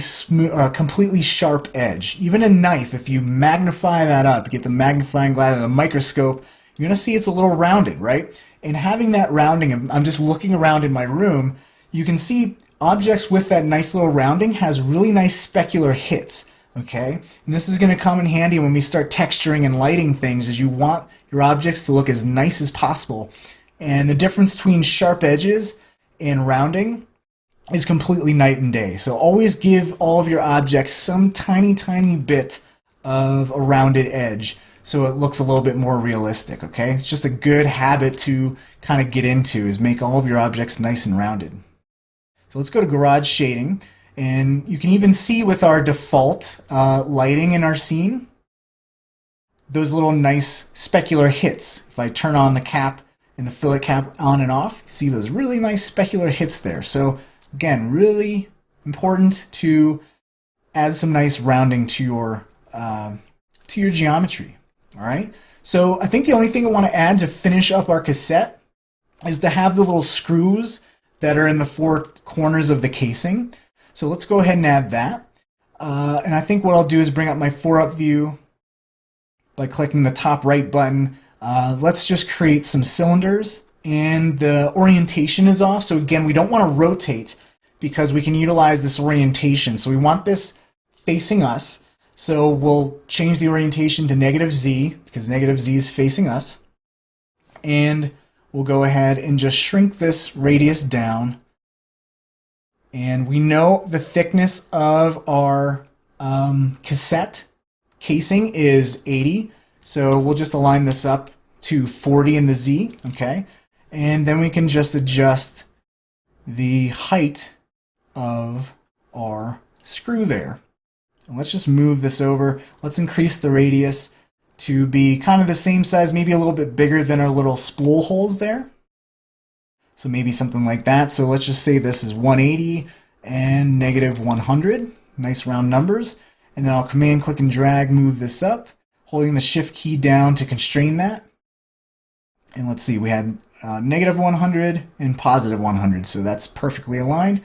completely sharp edge. Even a knife, if you magnify that up, get the magnifying glass or the microscope, you're going to see it's a little rounded, right? And having that rounding, I'm just looking around in my room, you can see objects with that nice little rounding has really nice specular hits. Okay, and this is going to come in handy when we start texturing and lighting things, as you want your objects to look as nice as possible. And the difference between sharp edges and rounding is completely night and day. So always give all of your objects some tiny bit of a rounded edge so it looks a little bit more realistic. Okay, it's just a good habit to kind of get into, is make all of your objects nice and rounded. So let's go to garage shading, and you can even see with our default lighting in our scene those little nice specular hits. If I turn on the cap and the fillet cap on and off, see those really nice specular hits there. So again, really important to add some nice rounding to your geometry. All right. So I think the only thing I want to add to finish up our cassette is to have the little screws that are in the 4 corners of the casing. So let's go ahead and add that. And I think what I'll do is bring up my 4-up view by clicking the top right button. Let's just create some cylinders, and the orientation is off. So again, we don't want to rotate because we can utilize this orientation. So we want this facing us. So we'll change the orientation to -Z because -Z is facing us. And we'll go ahead and just shrink this radius down. And we know the thickness of our cassette casing is 80. So we'll just align this up to 40 in the Z. Okay. And then we can just adjust the height of our screw there. And let's just move this over. Let's increase the radius to be kind of the same size, maybe a little bit bigger than our little spool holes there. So maybe something like that. So let's just say this is 180 and -100. Nice round numbers. And then I'll command click and drag, move this up, holding the shift key down to constrain that. And let's see, we had -100 and +100, so that's perfectly aligned.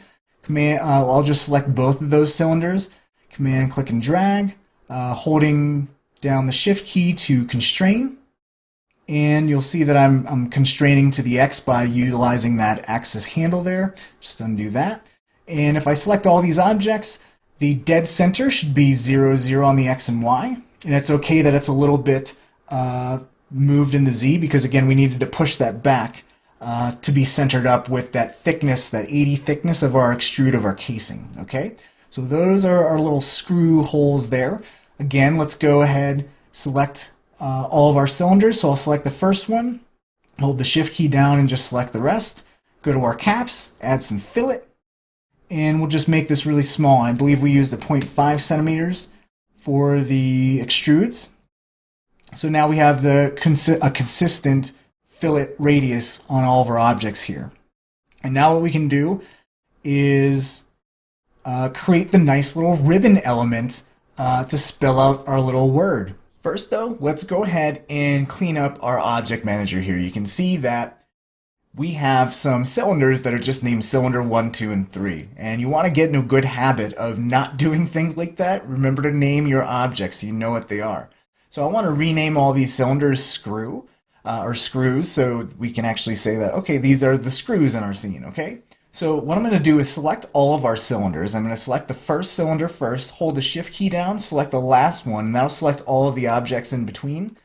I'll just select both of those cylinders. Command click and drag, holding down the shift key to constrain, and you'll see that I'm constraining to the X by utilizing that axis handle there. Just undo that, and if I select all these objects, the dead center should be 0, 0 on the X and Y, and it's okay that it's a little bit moved in the Z, because again we needed to push that back to be centered up with that thickness, that 80 thickness of our extrude of our casing. Okay. So those are our little screw holes there. Again, let's go ahead, select all of our cylinders. So I'll select the first one, hold the shift key down and just select the rest. Go to our caps, add some fillet, and we'll just make this really small. I believe we used the 0.5 centimeters for the extrudes. So now we have a consistent fillet radius on all of our objects here. And now what we can do is create the nice little ribbon element to spell out our little word. First though, let's go ahead and clean up our object manager here. You can see that we have some cylinders that are just named cylinder 1, 2, and 3. And you want to get in a good habit of not doing things like that. Remember to name your objects so you know what they are. So I want to rename all these cylinders or screws, so we can actually say that, okay, these are the screws in our scene, okay? So what I'm going to do is select all of our cylinders. I'm going to select the first cylinder first, hold the shift key down, select the last one, and that'll select all of the objects in between,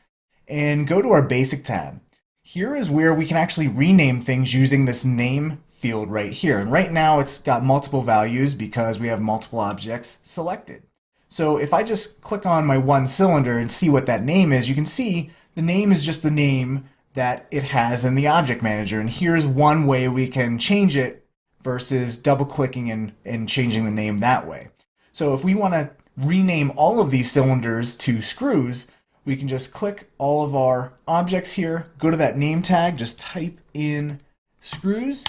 and go to our basic tab. Here is where we can actually rename things using this name field right here. And right now it's got multiple values because we have multiple objects selected. So if I just click on my one cylinder and see what that name is, you can see the name is just the name that it has in the object manager. And here's one way we can change it versus double clicking and changing the name that way. So if we want to rename all of these cylinders to screws, we can just click all of our objects here, go to that name tag, just type in screws,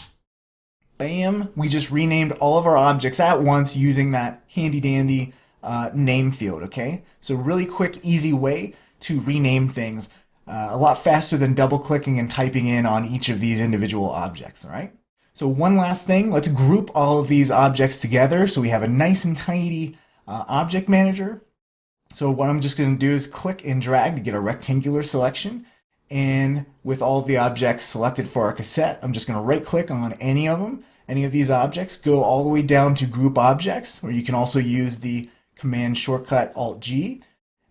bam, we just renamed all of our objects at once using that handy dandy name field, okay? So really quick, easy way to rename things, a lot faster than double clicking and typing in on each of these individual objects, all right? So one last thing, let's group all of these objects together so we have a nice and tidy object manager. So what I'm just going to do is click and drag to get a rectangular selection, and with all of the objects selected for our cassette, I'm just going to right click on any of them, any of these objects, go all the way down to group objects, or you can also use the command shortcut Alt-G,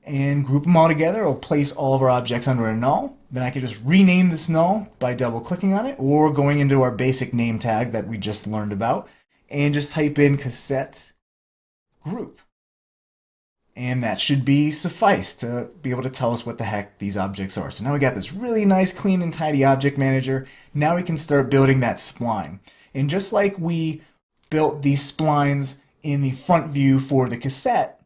and group them all together. It'll place all of our objects under a null. Then I can just rename this null by double clicking on it, or going into our basic name tag that we just learned about, and just type in cassette group. And that should be suffice to be able to tell us what the heck these objects are. So now we got this really nice, clean, and tidy object manager. Now we can start building that spline. And just like we built these splines in the front view for the cassette,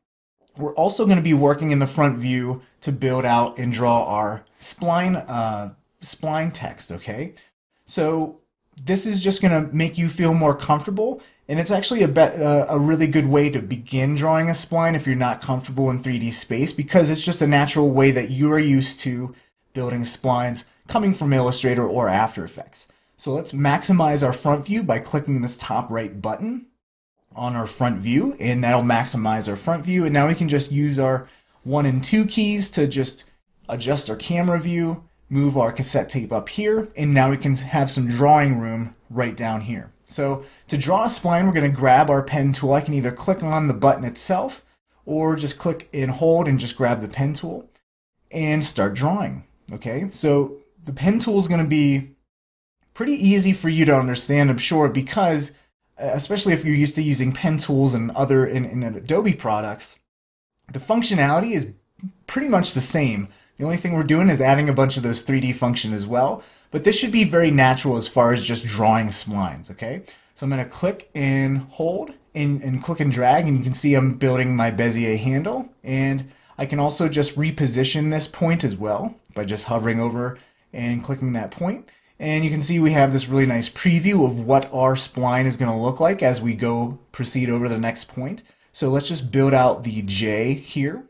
we're also going to be working in the front view to build out and draw our spline text, okay? So this is just going to make you feel more comfortable, and it's actually a really good way to begin drawing a spline if you're not comfortable in 3D space, because it's just a natural way that you are used to building splines coming from Illustrator or After Effects. So let's maximize our front view by clicking this top right button on our front view, and that'll maximize our front view. And now we can just use our 1 and 2 keys to just adjust our camera view, move our cassette tape up here, and now we can have some drawing room right down here. So to draw a spline, we're going to grab our pen tool. I can either click on the button itself or just click and hold and just grab the pen tool and start drawing. Okay, so the pen tool is going to be pretty easy for you to understand, I'm sure, because especially if you're used to using pen tools and other in Adobe products, the functionality is pretty much the same. The only thing we're doing is adding a bunch of those 3D function as well, but this should be very natural as far as just drawing splines, okay? So I'm going to click and hold and click and drag, and you can see I'm building my Bezier handle, and I can also just reposition this point as well by just hovering over and clicking that point. And you can see we have this really nice preview of what our spline is going to look like as we proceed over the next point. So let's just build out the J here.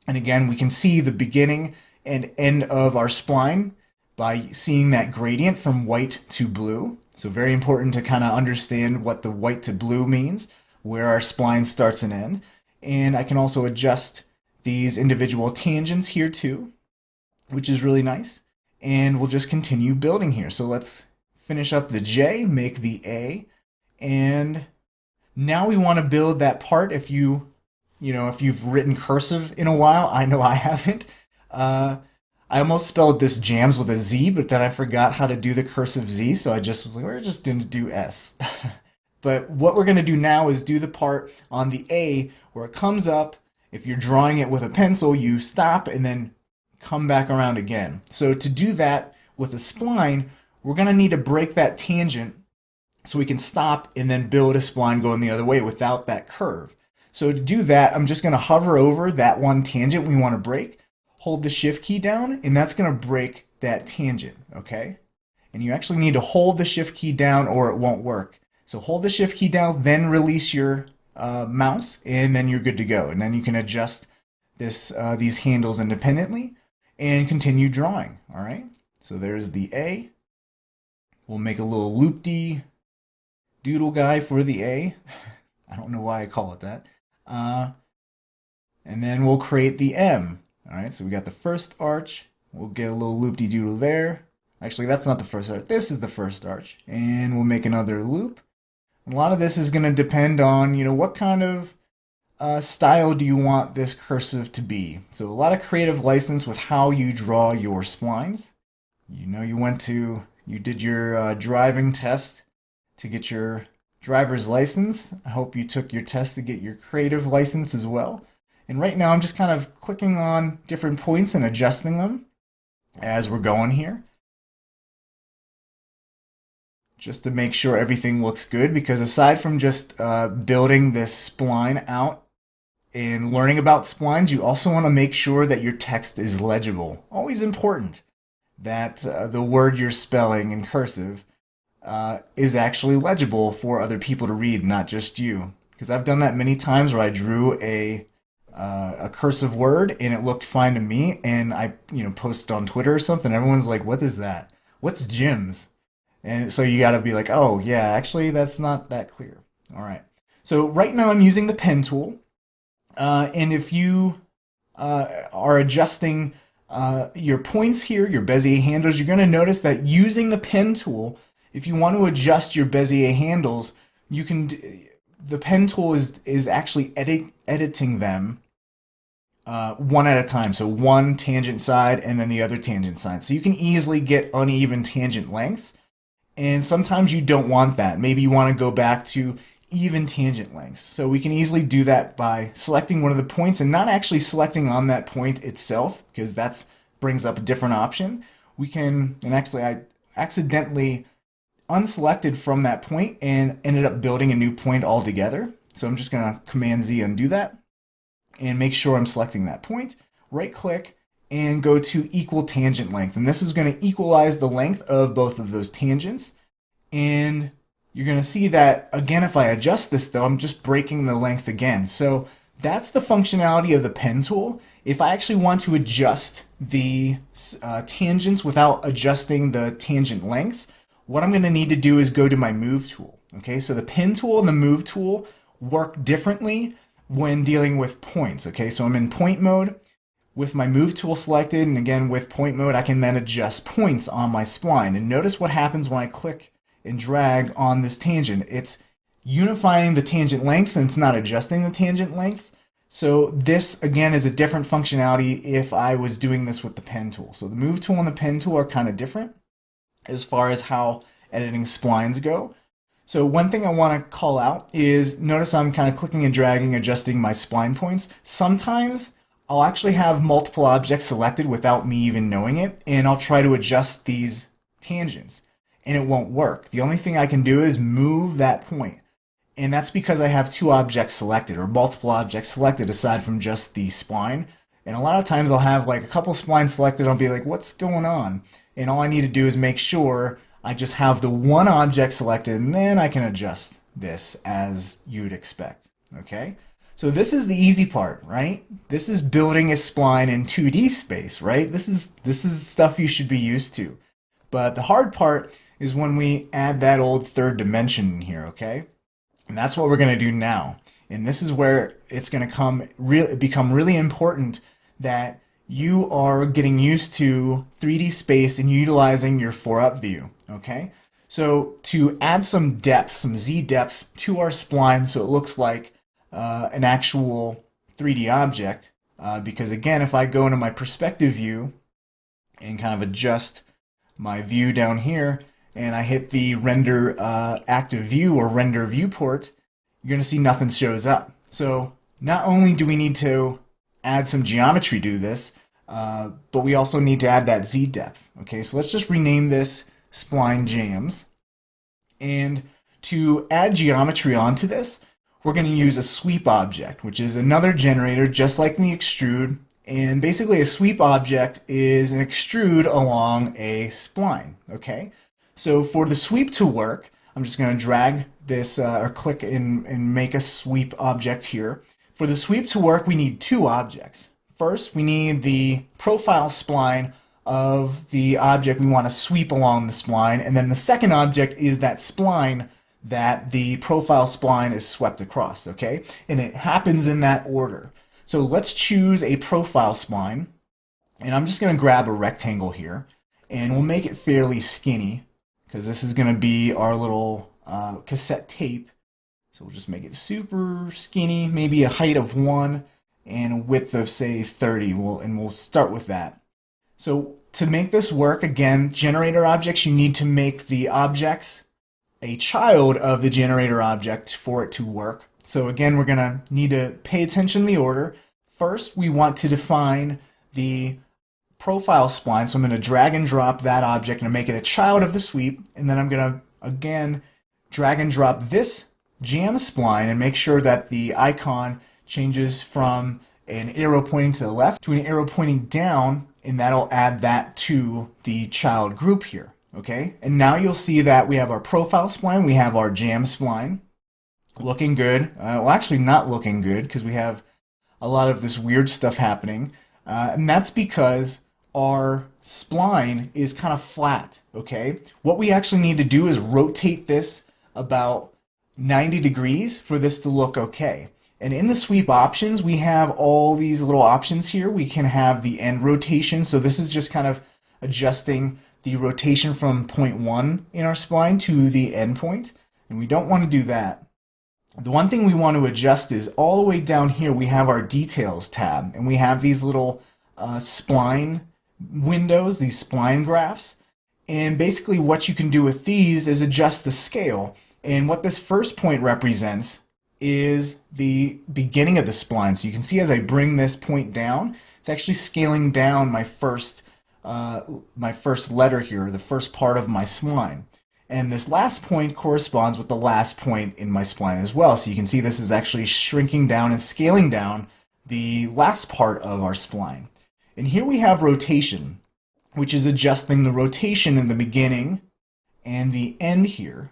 And again, we can see the beginning and end of our spline by seeing that gradient from white to blue. So very important to kind of understand what the white to blue means, where our spline starts and ends. And I can also adjust these individual tangents here too, which is really nice. And we'll just continue building here. So let's finish up the J, make the A, and now we want to build that part. If you've written cursive in a while, I know I haven't. I almost spelled this jams with a Z, but then I forgot how to do the cursive Z, so I just was like, we're just going to do S. But what we're going to do now is do the part on the A where it comes up. If you're drawing it with a pencil, you stop and then come back around again. So to do that with a spline, we're going to need to break that tangent so we can stop and then build a spline going the other way without that curve. So to do that, I'm just going to hover over that one tangent we want to break, hold the shift key down, and that's going to break that tangent, okay? And you actually need to hold the shift key down or it won't work. So hold the shift key down, then release your mouse, and then you're good to go. And then you can adjust these handles independently and continue drawing, all right? So there's the A, We'll make a little loop-de doodle guy for the A. I don't know why I call it that. And then we'll create the M. Alright, so we got the first arch. We'll get a little loop-de-doodle there. Actually, that's not the first arch. This is the first arch. And we'll make another loop. A lot of this is going to depend on, what kind of style do you want this cursive to be. So a lot of creative license with how you draw your splines. You did your driving test to get your driver's license. I hope you took your test to get your creative license as well. And right now I'm just kind of clicking on different points and adjusting them as we're going here, just to make sure everything looks good, because aside from just building this spline out and learning about splines, you also want to make sure that your text is legible. Always important that the word you're spelling in cursive is actually legible for other people to read, not just you. Because I've done that many times where I drew a cursive word and it looked fine to me, and I posted on Twitter or something. Everyone's like, "What is that? What's Jim's?" And so you got to be like, "Oh yeah, actually that's not that clear." All right. So right now I'm using the pen tool, and if you are adjusting your points here, your Bezier handles, you're going to notice that using the pen tool, if you want to adjust your Bezier handles, you can. The pen tool is actually editing them one at a time. So one tangent side and then the other tangent side. So you can easily get uneven tangent lengths. And sometimes you don't want that. Maybe you want to go back to even tangent lengths. So we can easily do that by selecting one of the points and not actually selecting on that point itself, because that brings up a different option. We can, and actually I accidentally unselected from that point and ended up building a new point altogether. So I'm just going to Command Z undo that and make sure I'm selecting that point. Right click and go to equal tangent length. And this is going to equalize the length of both of those tangents. And you're going to see that, again, if I adjust this though, I'm just breaking the length again. So that's the functionality of the pen tool. If I actually want to adjust the tangents without adjusting the tangent lengths, what I'm going to need to do is go to my move tool. Okay, so the pen tool and the move tool work differently when dealing with points. Okay, so I'm in point mode with my move tool selected, and again with point mode I can then adjust points on my spline. And notice what happens when I click and drag on this tangent. It's unifying the tangent length and it's not adjusting the tangent length. So this again is a different functionality if I was doing this with the pen tool. So the move tool and the pen tool are kind of different as far as how editing splines go. So one thing I want to call out is, notice I'm kind of clicking and dragging, adjusting my spline points. Sometimes I'll actually have multiple objects selected without me even knowing it, and I'll try to adjust these tangents, and it won't work. The only thing I can do is move that point, and that's because I have two objects selected, or multiple objects selected aside from just the spline. And a lot of times I'll have like a couple splines selected, I'll be like, what's going on? And all I need to do is make sure I just have the one object selected, and then I can adjust this as you'd expect. Okay? So this is the easy part, right? This is building a spline in 2D space, right? This is stuff you should be used to. But the hard part is when we add that old third dimension in here, okay? And that's what we're going to do now. And this is where it's going to become really important that you are getting used to 3D space and utilizing your 4-up view, okay? So to add some depth, some Z depth to our spline so it looks like an actual 3D object, because again, if I go into my perspective view and kind of adjust my view down here, and I hit the render active view or render viewport, you're going to see nothing shows up. So not only do we need to add some geometry to this, but we also need to add that Z depth. Okay, so let's just rename this Spline Jams. And to add geometry onto this, we're going to use a sweep object, which is another generator just like the extrude. And basically a sweep object is an extrude along a spline. Okay, so for the sweep to work, I'm just going to drag this or click and make a sweep object here. For the sweep to work, we need two objects. First, we need the profile spline of the object we want to sweep along the spline, and then the second object is that spline that the profile spline is swept across, okay? And it happens in that order. So let's choose a profile spline, and I'm just going to grab a rectangle here, and we'll make it fairly skinny, because this is going to be our little cassette tape. So we'll just make it super skinny, maybe a height of 1 and a width of, say, 30, and we'll start with that. So to make this work, again, generator objects, you need to make the objects a child of the generator object for it to work. So again, we're going to need to pay attention to the order. First, we want to define the profile spline, so I'm going to drag and drop that object and make it a child of the sweep, and then I'm going to, again, drag and drop this jam spline and make sure that the icon changes from an arrow pointing to the left to an arrow pointing down, and that'll add that to the child group here. Okay, and now you'll see that we have our profile spline, we have our jam spline, looking good. Well, actually not looking good, because we have a lot of this weird stuff happening, and that's because our spline is kind of flat. Okay, what we actually need to do is rotate this about 90 degrees for this to look okay. And in the sweep options, we have all these little options here. We can have the end rotation, so this is just kind of adjusting the rotation from point 1 in our spline to the end point, and we don't want to do that. The one thing we want to adjust is all the way down here we have our details tab, and we have these little spline windows, these spline graphs, and basically what you can do with these is adjust the scale, and what this first point represents is the beginning of the spline. So you can see as I bring this point down, it's actually scaling down my first letter here, the first part of my spline. And this last point corresponds with the last point in my spline as well. So you can see this is actually shrinking down and scaling down the last part of our spline. And here we have rotation, which is adjusting the rotation in the beginning and the end here.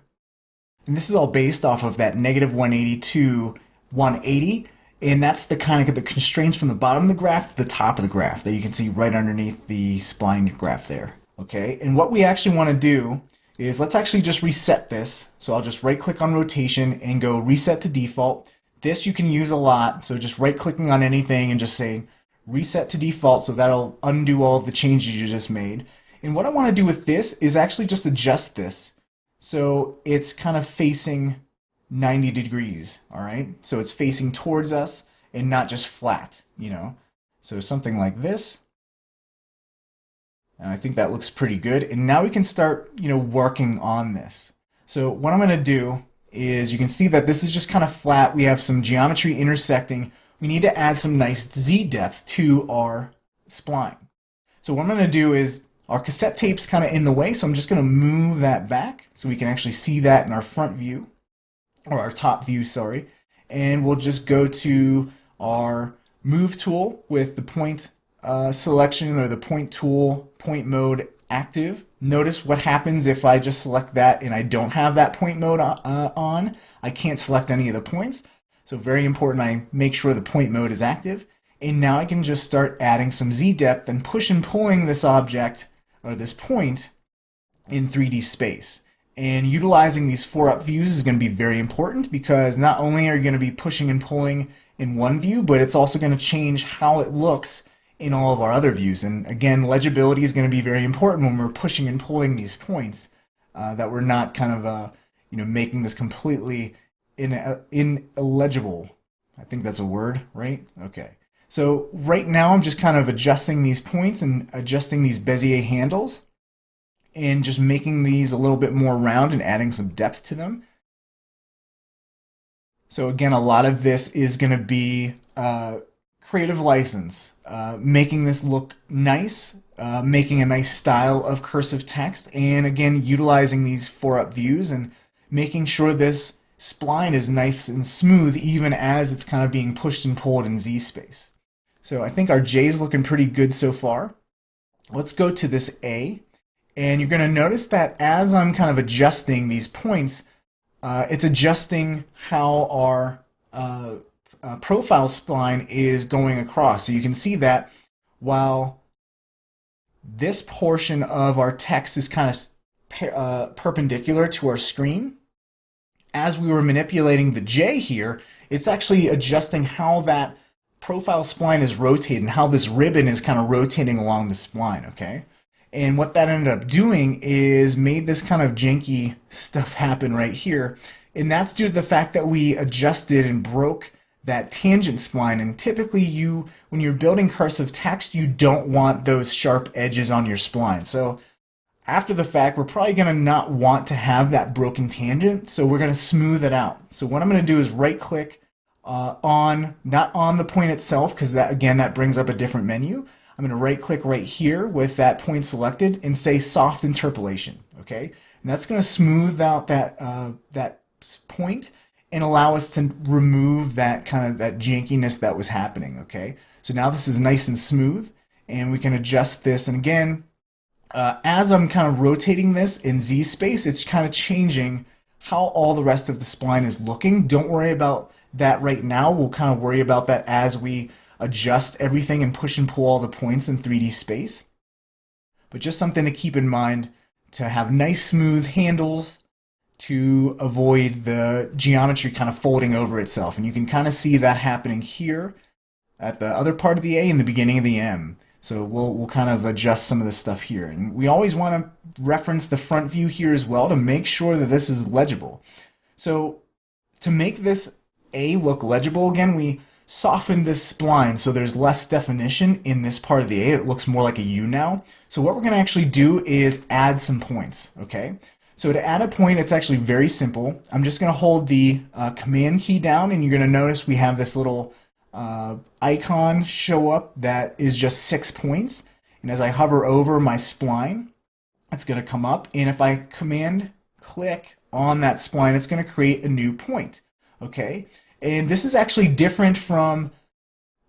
And this is all based off of that -180 to 180. And that's the kind of the constraints from the bottom of the graph to the top of the graph that you can see right underneath the spline graph there. Okay, and what we actually want to do is let's actually just reset this. So I'll just right click on rotation and go reset to default. This you can use a lot, so just right clicking on anything and just saying reset to default, so that'll undo all of the changes you just made. And what I want to do with this is actually just adjust this so it's kind of facing 90 degrees, all right? So it's facing towards us and not just flat, you know? So something like this. And I think that looks pretty good. And now we can start, you know, working on this. So what I'm going to do is you can see that this is just kind of flat. We have some geometry intersecting. We need to add some nice Z depth to our spline. So what I'm going to do is our cassette tape's kind of in the way, so I'm just going to move that back so we can actually see that in our front view. Or our top view, sorry, and we'll just go to our move tool with the point selection, or the point tool, point mode active. Notice what happens if I just select that and I don't have that point mode on. I can't select any of the points, so very important I make sure the point mode is active. And now I can just start adding some Z depth and push and pulling this object, or this point, in 3D space. And utilizing these 4-up views is going to be very important, because not only are you going to be pushing and pulling in one view, but it's also going to change how it looks in all of our other views. And again, legibility is going to be very important when we're pushing and pulling these points, that we're not kind of you know, making this completely illegible. I think that's a word, right? Okay. So right now I'm just kind of adjusting these points and adjusting these Bezier handles, and just making these a little bit more round and adding some depth to them. So again, a lot of this is going to be creative license, making this look nice, making a nice style of cursive text, and again, utilizing these 4-up views and making sure this spline is nice and smooth even as it's kind of being pushed and pulled in Z space. So I think our J is looking pretty good so far. Let's go to this A. And you're going to notice that as I'm kind of adjusting these points, it's adjusting how our profile spline is going across. So you can see that while this portion of our text is kind of perpendicular to our screen. As we were manipulating the J here, it's actually adjusting how that profile spline is rotating, how this ribbon is kind of rotating along the spline, okay? And what that ended up doing is made this kind of janky stuff happen right here, and that's due to the fact that we adjusted and broke that tangent spline. And typically when you're building cursive text, you don't want those sharp edges on your spline. So after the fact, we're probably going to not want to have that broken tangent, so we're going to smooth it out. So what I'm going to do is right-click not on the point itself, because that brings up a different menu. I'm going to right-click right here with that point selected and say Soft Interpolation. Okay, and that's going to smooth out that point and allow us to remove that jankiness that was happening. Okay, so now this is nice and smooth, and we can adjust this. And again, as I'm kind of rotating this in Z space, it's kind of changing how all the rest of the spline is looking. Don't worry about that right now. We'll kind of worry about that as we adjust everything and push and pull all the points in 3D space. But just something to keep in mind, to have nice smooth handles to avoid the geometry kind of folding over itself. And you can kind of see that happening here at the other part of the A and the beginning of the M. So we'll kind of adjust some of this stuff here. And we always want to reference the front view here as well to make sure that this is legible. So to make this A look legible, again, we softened this spline so there's less definition in this part of the A. It looks more like a U now. So what we're going to actually do is add some points. Okay. So to add a point, it's actually very simple. I'm just going to hold the Command key down, and you're going to notice we have this little icon show up that is just 6 points. And as I hover over my spline, it's going to come up. And if I Command click on that spline, it's going to create a new point. Okay. And this is actually different from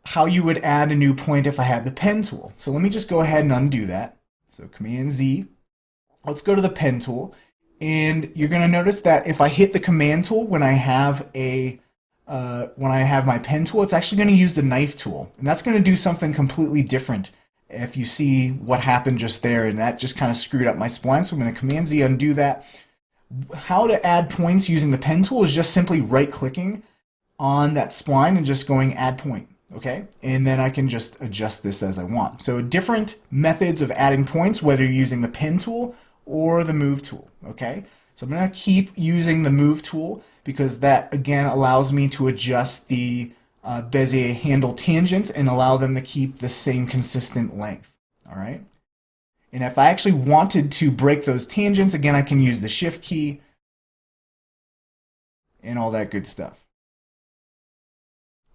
how you would add a new point if I had the pen tool. So let me just go ahead and undo that. So Command Z. Let's go to the pen tool. And you're going to notice that if I hit the Command tool when I have my pen tool, it's actually going to use the knife tool. And that's going to do something completely different if you see what happened just there. And that just kind of screwed up my spline. So I'm going to Command Z, undo that. How to add points using the pen tool is just simply right-clicking on that spline and just going Add Point. Okay, and then I can just adjust this as I want. So different methods of adding points, whether you're using the pen tool or the move tool. Okay, so I'm going to keep using the move tool because that again allows me to adjust the Bezier handle tangents and allow them to keep the same consistent length. All right, and if I actually wanted to break those tangents, again I can use the Shift key and all that good stuff.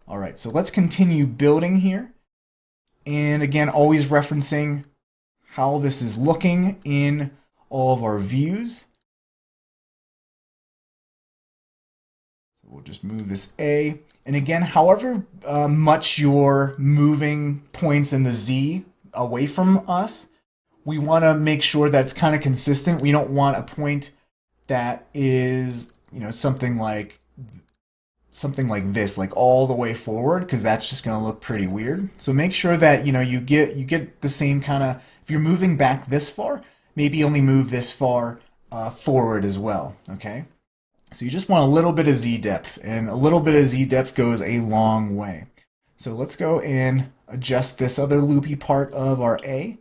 All right, so let's continue building here. And again, always referencing how this is looking in all of our views. So we'll just move this A. And again, however much you're moving points in the Z away from us, we want to make sure that's kind of consistent. We don't want a point that is, something like this, like all the way forward, because that's just going to look pretty weird. So make sure that you get the same kind of, if you're moving back this far, maybe only move this far forward as well. Okay, so you just want a little bit of Z depth, and a little bit of Z depth goes a long way. So let's go and adjust this other loopy part of our A,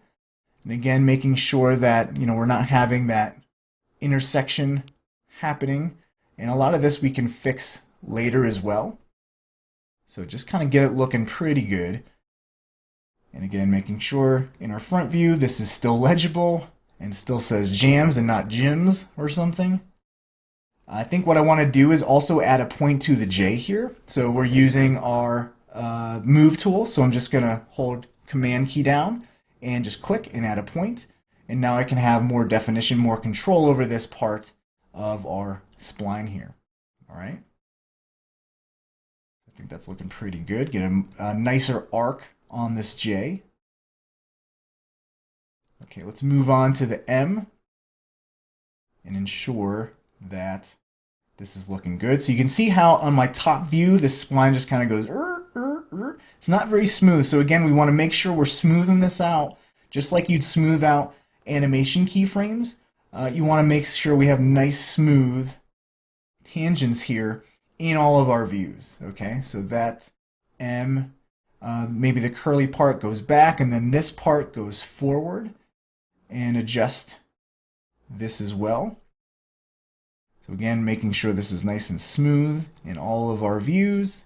and again making sure that we're not having that intersection happening, and a lot of this we can fix later as well. So just kind of get it looking pretty good. And again, making sure in our front view this is still legible and still says jams and not gyms or something. I think what I want to do is also add a point to the J here. So we're using our move tool. So I'm just going to hold Command key down and just click and add a point. And now I can have more definition, more control over this part of our spline here. All right. I think that's looking pretty good. Get a nicer arc on this J. Okay, let's move on to the M and ensure that this is looking good. So you can see how on my top view this spline just kind of goes It's not very smooth. So again, we want to make sure we're smoothing this out Just like you'd smooth out animation keyframes, you want to make sure we have nice smooth tangents here in all of our views. Okay, so that M, maybe the curly part goes back and then this part goes forward, and adjust this as well. So again, making sure this is nice and smooth in all of our views.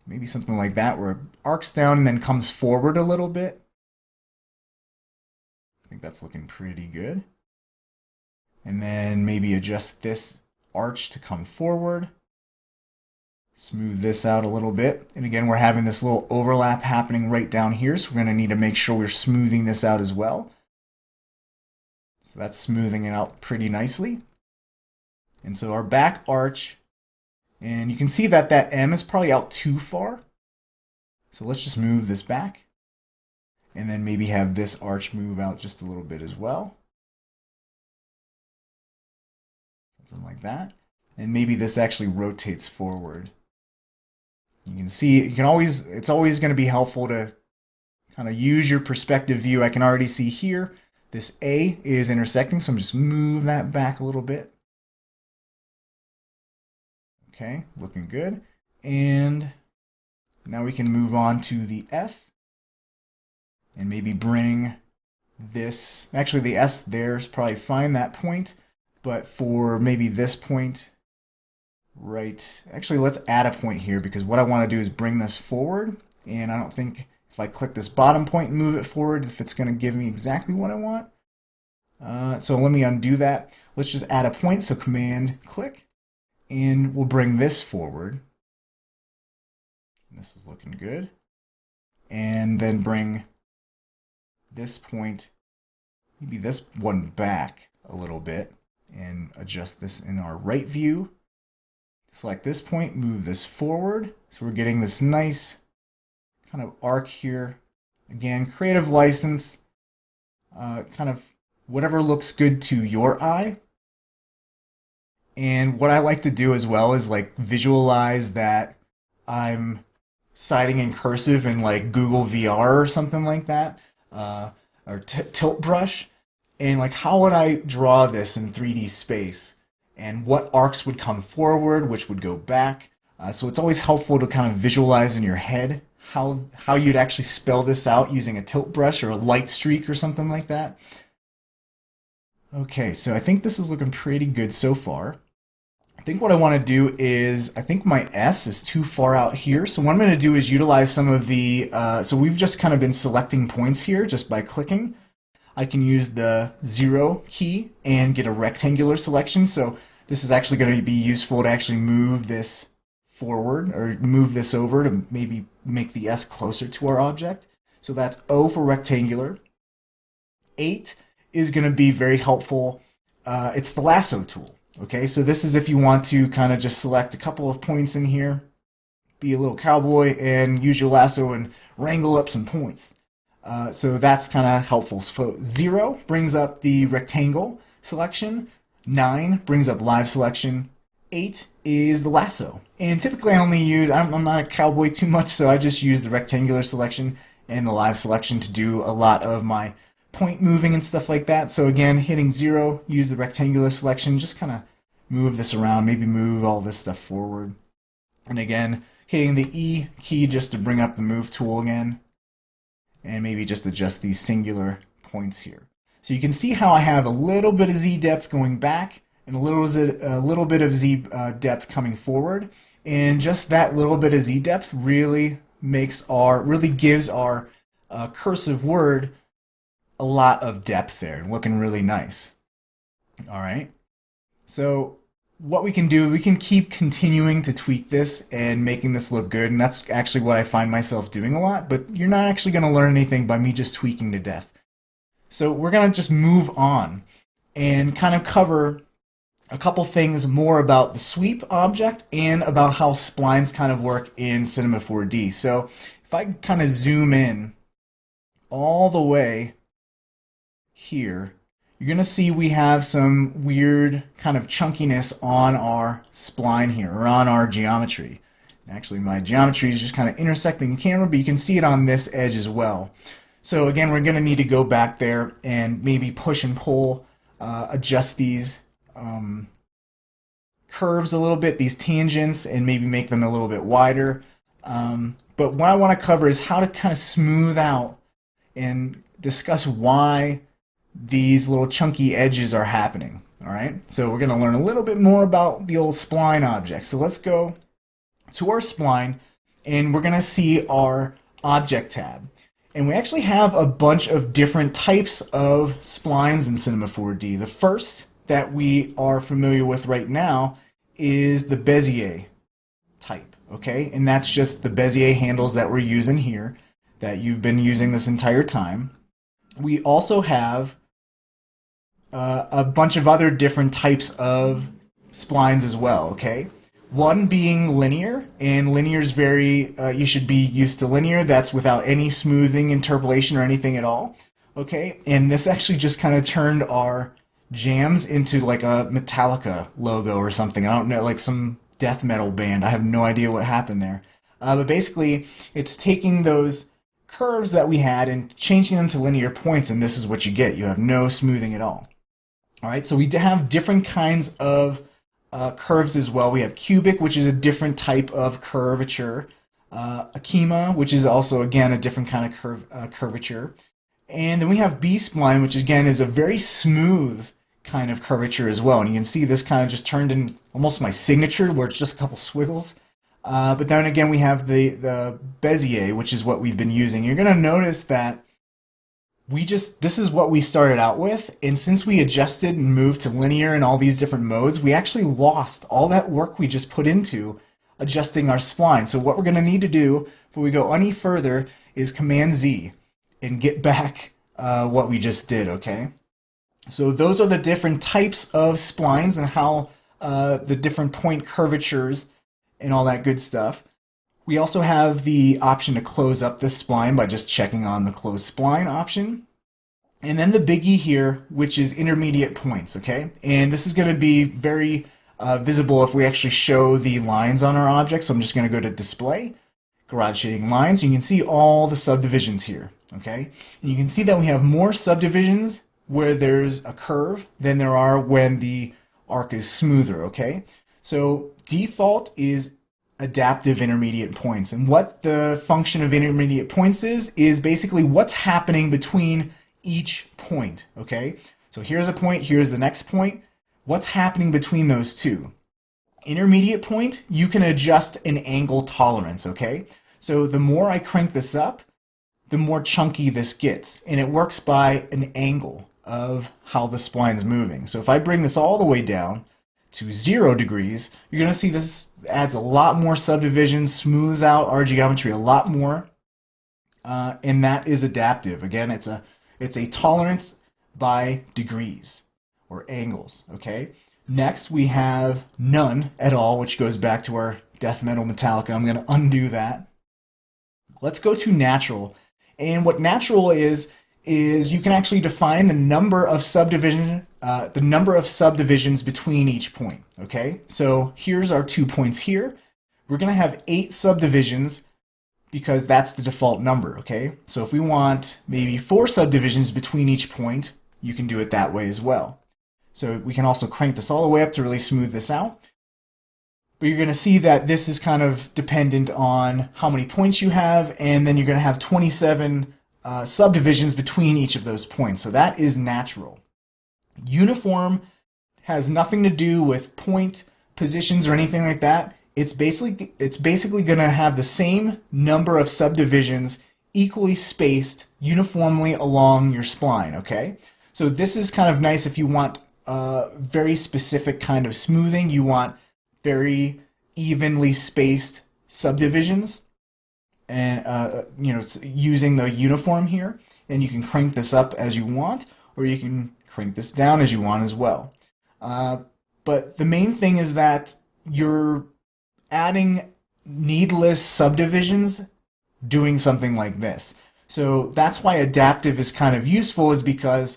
Maybe something like that where it arcs down and then comes forward a little bit. I think that's looking pretty good. And then maybe adjust this arch to come forward. Smooth this out a little bit. And again, we're having this little overlap happening right down here, so we're going to need to make sure we're smoothing this out as well. So that's smoothing it out pretty nicely. And so our back arch, and you can see that that M is probably out too far. So let's just move this back. And then maybe have this arch move out just a little bit as well. Something like that. And maybe this actually rotates forward. You can see, it's always going to be helpful to kind of use your perspective view. I can already see here, this A is intersecting, so I'm just move that back a little bit. Okay, looking good. And now we can move on to the S and maybe bring this, actually the S there is probably fine, that point, but for maybe this point, right, actually let's add a point here, because what I want to do is bring this forward, and I don't think if I click this bottom point and move it forward, if it's going to give me exactly what I want. So let me undo that. Let's just add a point, so Command click, and we'll bring this forward. This is looking good. And then bring this point, maybe this one back a little bit, and adjust this in our right view. Select this point, move this forward, so we're getting this nice kind of arc here. Again, creative license, kind of whatever looks good to your eye. And what I like to do as well is like visualize that I'm citing in cursive in like Google VR or something like that, or tilt brush, and like how would I draw this in 3D space, and what arcs would come forward, which would go back. So it's always helpful to kind of visualize in your head how you'd actually spell this out using a tilt brush or a light streak or something like that. Okay, so I think this is looking pretty good so far. I think what I want to do is, I think my S is too far out here, so what I'm going to do is utilize some of the, so we've just kind of been selecting points here just by clicking. I can use the 0 key and get a rectangular selection, so this is actually going to be useful to actually move this forward, or move this over to maybe make the S closer to our object. So that's O for rectangular. 8 is going to be very helpful. It's the lasso tool. Okay, so this is if you want to kind of just select a couple of points in here, be a little cowboy, and use your lasso and wrangle up some points. So that's kind of helpful. So 0 brings up the rectangle selection, 9 brings up live selection, 8 is the lasso. And typically I only use, I'm not a cowboy too much, so I just use the rectangular selection and the live selection to do a lot of my point moving and stuff like that. So again, hitting 0, use the rectangular selection, just kind of move this around, maybe move all this stuff forward. And again, hitting the E key just to bring up the move tool again, and maybe just adjust these singular points here. So you can see how I have a little bit of Z depth going back and a little bit of Z depth coming forward, and just that little bit of Z depth really gives our cursive word a lot of depth there, looking really nice. All right, so what we can do, we can keep continuing to tweak this and making this look good, and that's actually what I find myself doing a lot, but you're not actually going to learn anything by me just tweaking to death. So we're going to just move on and kind of cover a couple things more about the sweep object and about how splines kind of work in Cinema 4D. So if I kind of zoom in all the way here, you're going to see we have some weird kind of chunkiness on our spline here, or on our geometry. Actually, my geometry is just kind of intersecting the camera, but you can see it on this edge as well. So again, we're going to need to go back there and maybe push and pull, adjust these curves a little bit, these tangents, and maybe make them a little bit wider. But what I want to cover is how to kind of smooth out and discuss why these little chunky edges are happening. Alright, so we're going to learn a little bit more about the old spline object. So let's go to our spline, and we're going to see our object tab. And we actually have a bunch of different types of splines in Cinema 4D. The first that we are familiar with right now is the Bezier type, okay? And that's just the Bezier handles that we're using here, that you've been using this entire time. We also have a bunch of other different types of splines as well, okay? One being linear, and linear is very, you should be used to linear. That's without any smoothing, interpolation, or anything at all, okay? And this actually just kind of turned our jams into like a Metallica logo or something. I don't know, like some death metal band. I have no idea what happened there. But basically, it's taking those curves that we had and changing them to linear points, and this is what you get. You have no smoothing at all. Alright, so we have different kinds of curves as well. We have cubic, which is a different type of curvature. Akima, which is also, again, a different kind of curvature. And then we have B-spline, which again is a very smooth kind of curvature as well. And you can see this kind of just turned in almost my signature, where it's just a couple squiggles. But then again, we have the Bezier, which is what we've been using. You're going to notice that this is what we started out with, and since we adjusted and moved to linear and all these different modes, we actually lost all that work we just put into adjusting our spline. So what we're going to need to do before we go any further is Command Z and get back what we just did, okay? So those are the different types of splines and how the different point curvatures and all that good stuff. We also have the option to close up this spline by just checking on the close spline option. And then the biggie here, which is intermediate points, okay? And this is going to be very visible if we actually show the lines on our object. So I'm just going to go to Display, Garage Shading Lines. You can see all the subdivisions here, okay? And you can see that we have more subdivisions where there's a curve than there are when the arc is smoother, okay? So default is adaptive intermediate points. And what the function of intermediate points is basically what's happening between each point, okay? So here's a point, here's the next point. What's happening between those two? Intermediate point, you can adjust an angle tolerance, okay? So the more I crank this up, the more chunky this gets. And it works by an angle of how the spline is moving. So if I bring this all the way down to 0 degrees, you're going to see this adds a lot more subdivisions, smooths out our geometry a lot more, and that is adaptive. Again, it's a tolerance by degrees or angles. Okay. Next, we have none at all, which goes back to our death metal Metallica. I'm going to undo that. Let's go to natural, and what natural is you can actually define the number of subdivisions between each point. Okay, so here's our 2 points here. We're going to have 8 subdivisions because that's the default number. Okay, so if we want maybe 4 subdivisions between each point, you can do it that way as well. So we can also crank this all the way up to really smooth this out. But you're going to see that this is kind of dependent on how many points you have, and then you're going to have 27 subdivisions between each of those points. So that is natural. Uniform has nothing to do with point positions or anything like that. It's basically going to have the same number of subdivisions equally spaced uniformly along your spline. Okay, so this is kind of nice if you want very specific kind of smoothing. You want very evenly spaced subdivisions, and using the uniform here, and you can crank this up as you want, or you can crank this down as you want as well. But the main thing is that you're adding needless subdivisions doing something like this. So that's why adaptive is kind of useful, is because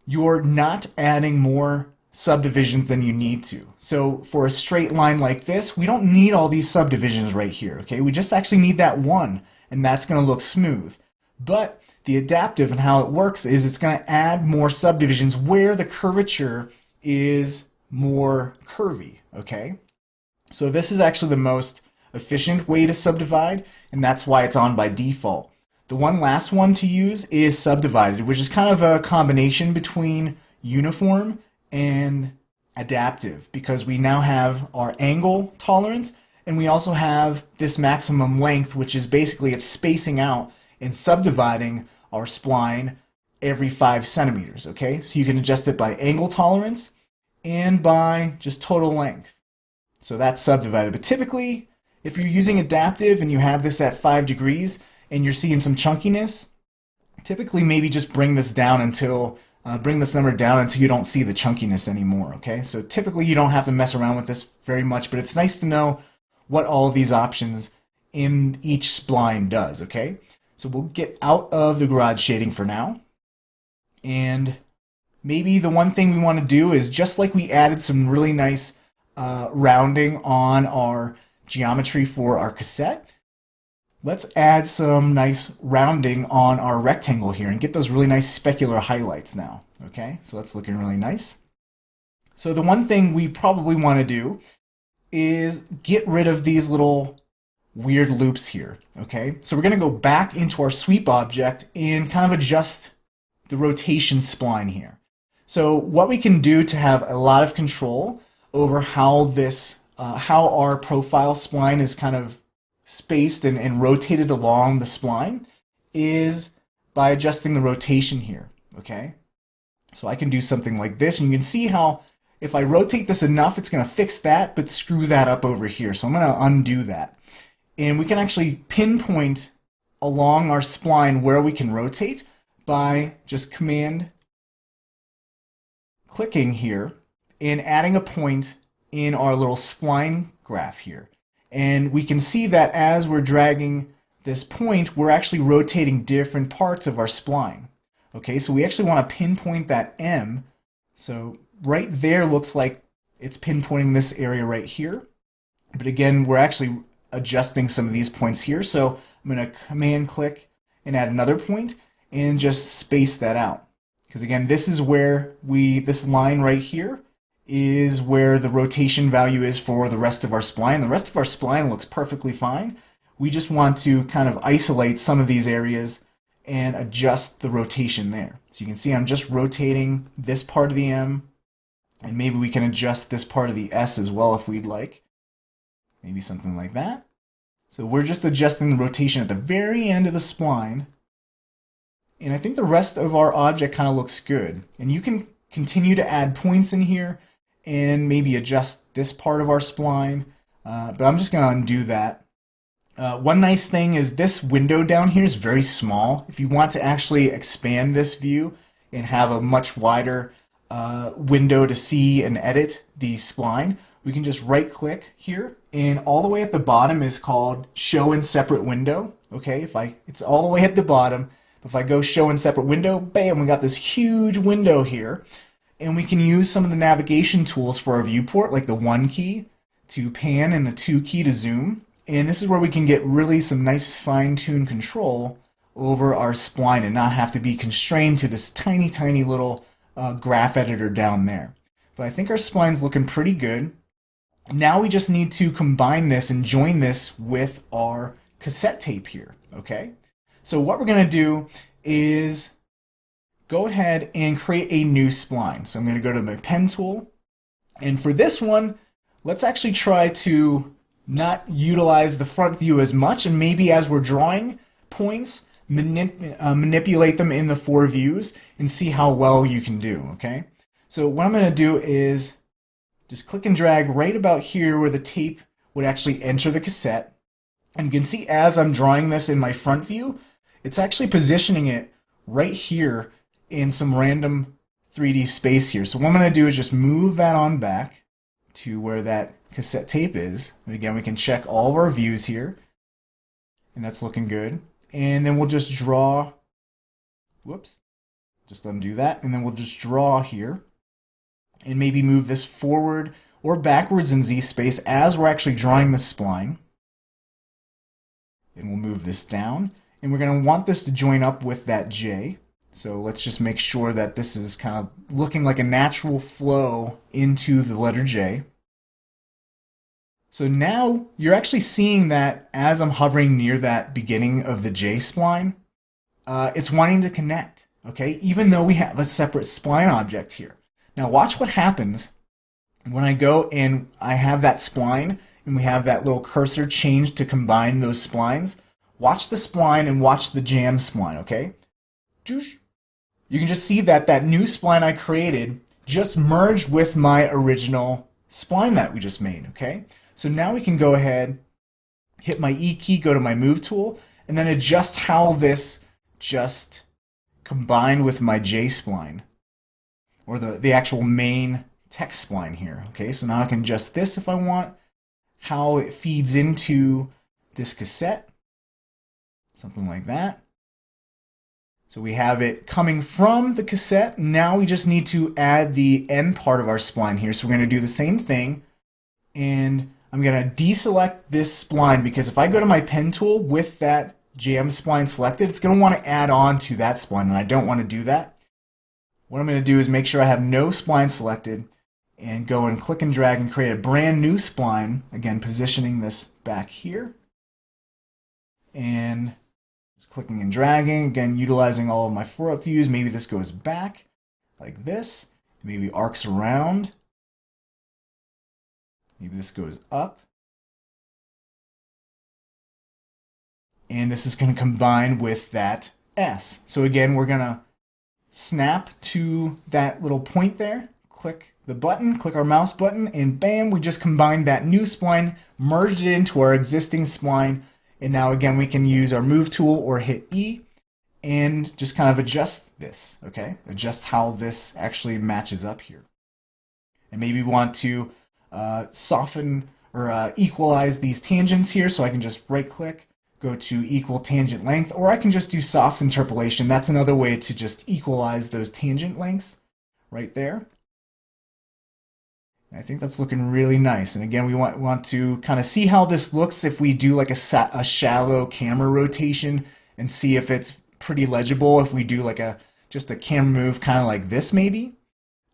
you're not adding more subdivisions than you need to. So for a straight line like this, we don't need all these subdivisions right here, okay? We just actually need that one, and that's going to look smooth. But the adaptive and how it works is it's going to add more subdivisions where the curvature is more curvy, okay? So this is actually the most efficient way to subdivide, and that's why it's on by default. The one last one to use is subdivided, which is kind of a combination between uniform and adaptive, because we now have our angle tolerance and we also have this maximum length, which is basically it's spacing out and subdividing our spline every 5 centimeters, okay? So you can adjust it by angle tolerance and by just total length. So that's subdivided. But typically, if you're using adaptive and you have this at 5 degrees and you're seeing some chunkiness, typically maybe just bring this down until bring this number down until you don't see the chunkiness anymore, okay? So typically you don't have to mess around with this very much, but it's nice to know what all of these options in each spline does, okay? So we'll get out of the garage shading for now. And maybe the one thing we want to do is, just like we added some really nice rounding on our geometry for our cassette, let's add some nice rounding on our rectangle here and get those really nice specular highlights now. Okay, so that's looking really nice. So the one thing we probably want to do is get rid of these little weird loops here. Okay, so we're going to go back into our sweep object and kind of adjust the rotation spline here. So what we can do to have a lot of control over how our profile spline is kind of spaced and rotated along the spline is by adjusting the rotation here, okay? So I can do something like this, and you can see how if I rotate this enough, it's going to fix that, but screw that up over here. So I'm going to undo that. And we can actually pinpoint along our spline where we can rotate by just command clicking here and adding a point in our little spline graph here. And we can see that as we're dragging this point, we're actually rotating different parts of our spline. Okay, so we actually want to pinpoint that M. So right there looks like it's pinpointing this area right here. But again, we're actually adjusting some of these points here. So I'm going to command click and add another point and just space that out. Because again, this is where this line right here is where the rotation value is for the rest of our spline. The rest of our spline looks perfectly fine. We just want to kind of isolate some of these areas and adjust the rotation there. So you can see I'm just rotating this part of the M, and maybe we can adjust this part of the S as well if we'd like. Maybe something like that. So we're just adjusting the rotation at the very end of the spline, and I think the rest of our object kind of looks good. And you can continue to add points in here and maybe adjust this part of our spline, but I'm just going to undo that. One nice thing is this window down here is very small. If you want to actually expand this view and have a much wider window to see and edit the spline, we can just right click here, and all the way at the bottom is called Show in Separate Window. Okay, it's all the way at the bottom. If I go Show in Separate Window, bam, we got this huge window here. And we can use some of the navigation tools for our viewport, like the 1 key to pan and the 2 key to zoom. And this is where we can get really some nice fine-tuned control over our spline and not have to be constrained to this tiny, tiny little graph editor down there. But I think our spline's looking pretty good. Now we just need to combine this and join this with our cassette tape here, okay? So what we're going to do is go ahead and create a new spline. So I'm going to go to my pen tool, and for this one, let's actually try to not utilize the front view as much, and maybe as we're drawing points, manipulate them in the 4 views and see how well you can do, okay? So what I'm going to do is just click and drag right about here where the tape would actually enter the cassette, and you can see as I'm drawing this in my front view, it's actually positioning it right here in some random 3D space here. So what I'm going to do is just move that on back to where that cassette tape is. And again, we can check all of our views here, and that's looking good. And then we'll just draw, whoops, just undo that, and then we'll just draw here and maybe move this forward or backwards in Z space as we're actually drawing the spline. And we'll move this down, and we're going to want this to join up with that J. So let's just make sure that this is kind of looking like a natural flow into the letter J. So now you're actually seeing that as I'm hovering near that beginning of the J spline, it's wanting to connect, okay, even though we have a separate spline object here. Now watch what happens when I go and I have that spline and we have that little cursor change to combine those splines. Watch the spline and watch the jam spline, okay? You can just see that that new spline I created just merged with my original spline that we just made, okay? So now we can go ahead, hit my E key, go to my move tool, and then adjust how this just combined with my J spline, or the actual main text spline here. Okay, so now I can adjust this if I want, how it feeds into this cassette, something like that. So we have it coming from the cassette. Now we just need to add the end part of our spline here. So we're going to do the same thing, and I'm going to deselect this spline, because if I go to my pen tool with that jam spline selected, it's going to want to add on to that spline, and I don't want to do that. What I'm going to do is make sure I have no spline selected and go and click and drag and create a brand new spline, again positioning this back here, and just clicking and dragging, again utilizing all of my 4-up views. Maybe this goes back like this, maybe arcs around, maybe this goes up, and this is going to combine with that S. So again, we're going to snap to that little point there, click the button, click our mouse button, and bam, we just combined that new spline, merged it into our existing spline, and now again we can use our move tool or hit E and just kind of adjust this, okay? Adjust how this actually matches up here. And maybe we want to soften or equalize these tangents here, so I can just right click, go to equal tangent length, or I can just do soft interpolation. That's another way to just equalize those tangent lengths right there. And I think that's looking really nice. And again, we want to kind of see how this looks if we do like a shallow camera rotation and see if it's pretty legible. If we do like just a camera move kind of like this maybe.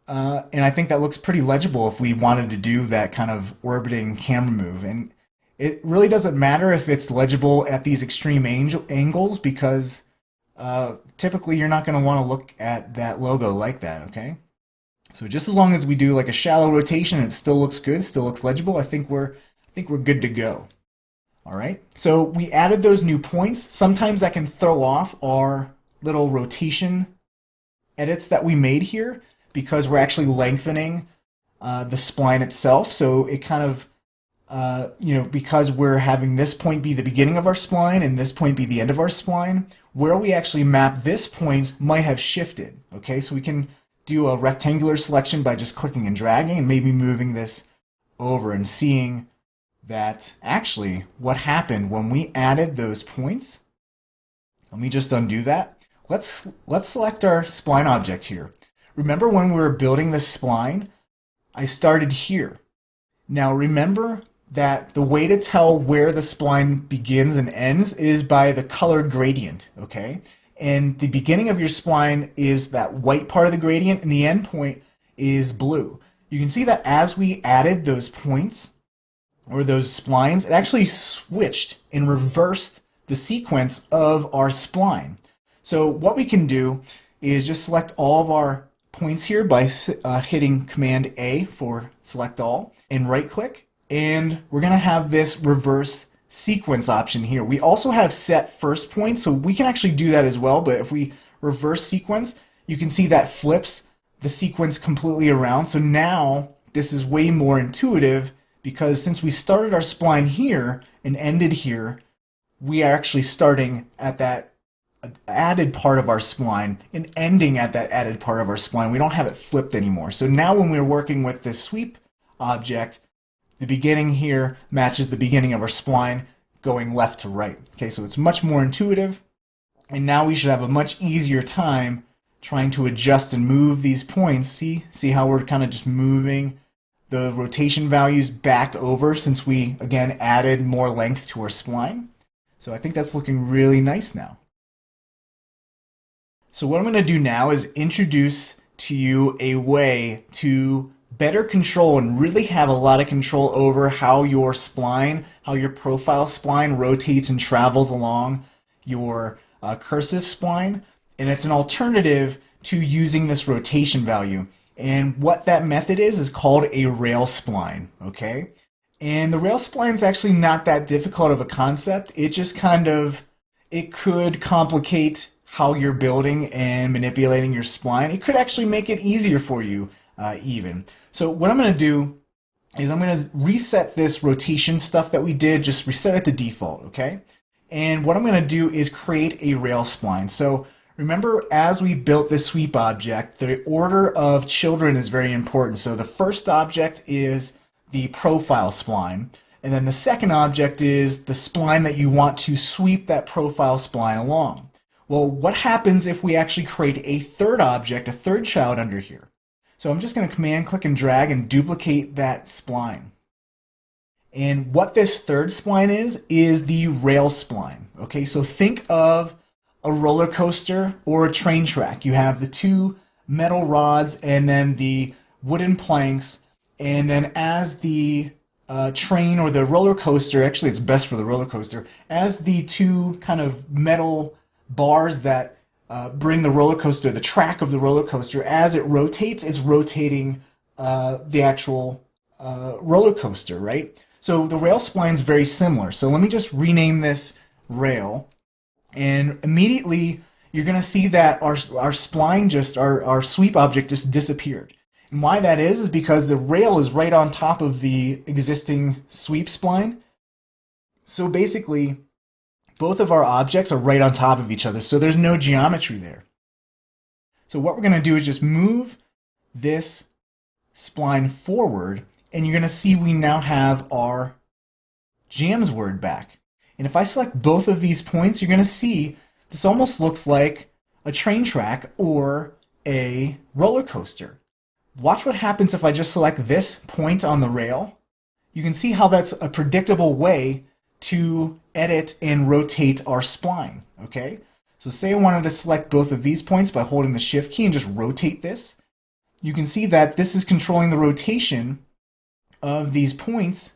And I think that looks pretty legible if we wanted to do that kind of orbiting camera move. And it really doesn't matter if it's legible at these extreme angles, because typically you're not going to want to look at that logo like that, okay? So just as long as we do like a shallow rotation and it still looks good, still looks legible, I think we're good to go. All right. So we added those new points. Sometimes that can throw off our little rotation edits that we made here, because we're actually lengthening the spline itself. So it kind of because we're having this point be the beginning of our spline and this point be the end of our spline, where we actually map this point might have shifted. Okay, so we can do a rectangular selection by just clicking and dragging and maybe moving this over and seeing that actually what happened when we added those points. Let me just undo that. Let's select our spline object here. Remember when we were building this spline, I started here. Now remember that the way to tell where the spline begins and ends is by the color gradient, okay? And the beginning of your spline is that white part of the gradient, and the end point is blue. You can see that as we added those points, or those splines, it actually switched and reversed the sequence of our spline. So what we can do is just select all of our points here by hitting Command A for select all, and right click, and we're going to have this reverse sequence option here. We also have set first point, so we can actually do that as well, but if we reverse sequence, you can see that flips the sequence completely around. So now this is way more intuitive, because since we started our spline here and ended here, we are actually starting at that added part of our spline and ending at that added part of our spline. We don't have it flipped anymore. So now when we're working with this sweep object, the beginning here matches the beginning of our spline going left to right. Okay, so it's much more intuitive, and now we should have a much easier time trying to adjust and move these points, see how we're kind of just moving the rotation values back over since we, again, added more length to our spline. So I think that's looking really nice now. So what I'm going to do now is introduce to you a way to better control and really have a lot of control over how your spline, how your profile spline rotates and travels along your cursive spline. And it's an alternative to using this rotation value. And what that method is called a rail spline, okay? And the rail spline is actually not that difficult of a concept. It just it could complicate how you're building and manipulating your spline. It could actually make it easier for you even. So what I'm going to do is I'm going to reset this rotation stuff that we did, just reset it to default, okay? And what I'm going to do is create a rail spline. So remember, as we built this sweep object, the order of children is very important. So the first object is the profile spline, and then the second object is the spline that you want to sweep that profile spline along. Well, what happens if we actually create a third object, a third child under here? So I'm just going to command click and drag and duplicate that spline. And what this third spline is the rail spline. Okay, so think of a roller coaster or a train track. You have the two metal rods and then the wooden planks, and then as the train or the roller coaster, actually it's best for the roller coaster, as the two kind of metal bars that bring the roller coaster, the track of the roller coaster, as it rotates, it's rotating the actual roller coaster, right? So the rail spline is very similar. So let me just rename this rail. And immediately you're going to see that our spline, our sweep object just disappeared. And why that is because the rail is right on top of the existing sweep spline. So basically, both of our objects are right on top of each other, so there's no geometry there. So what we're going to do is just move this spline forward, and you're going to see we now have our jams word back. And if I select both of these points, you're going to see this almost looks like a train track or a roller coaster. Watch what happens if I just select this point on the rail. You can see how that's a predictable way to edit and rotate our spline, okay? So say I wanted to select both of these points by holding the shift key and just rotate this. You can see that this is controlling the rotation of these points,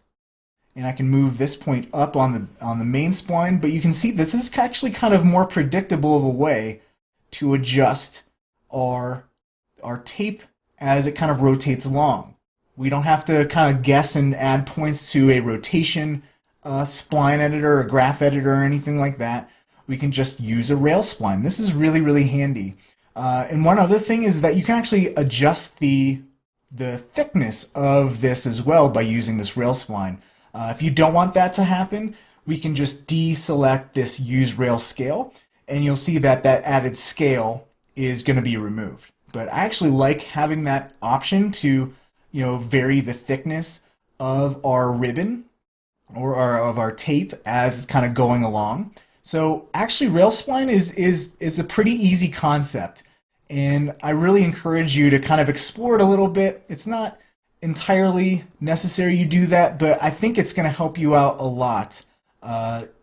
and I can move this point up on the main spline, but you can see that this is actually kind of more predictable of a way to adjust our tape as it kind of rotates along. We don't have to kind of guess and add points to a rotation spline editor or graph editor or anything like that. We can just use a rail spline. This is really, really handy. And one other thing is that you can actually adjust the thickness of this as well by using this rail spline. If you don't want that to happen, we can just deselect this use rail scale, and you'll see that that added scale is going to be removed. But I actually like having that option to, vary the thickness of our ribbon or of our tape as it's kind of going along. So actually, rail spline is a pretty easy concept, and I really encourage you to kind of explore it a little bit. It's not entirely necessary you do that, but I think it's going to help you out a lot.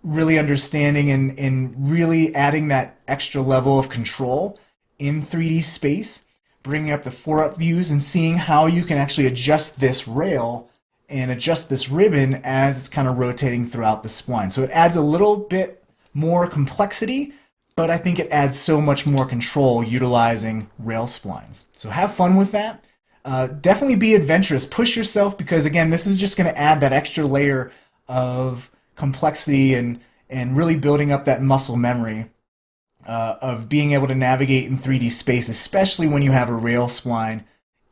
Really understanding and really adding that extra level of control in 3D space, bringing up the 4-up views and seeing how you can actually adjust this rail and adjust this ribbon as it's kind of rotating throughout the spline. So it adds a little bit more complexity, but I think it adds so much more control utilizing rail splines. So have fun with that. Definitely be adventurous. Push yourself, because again, this is just going to add that extra layer of complexity and really building up that muscle memory of being able to navigate in 3D space, especially when you have a rail spline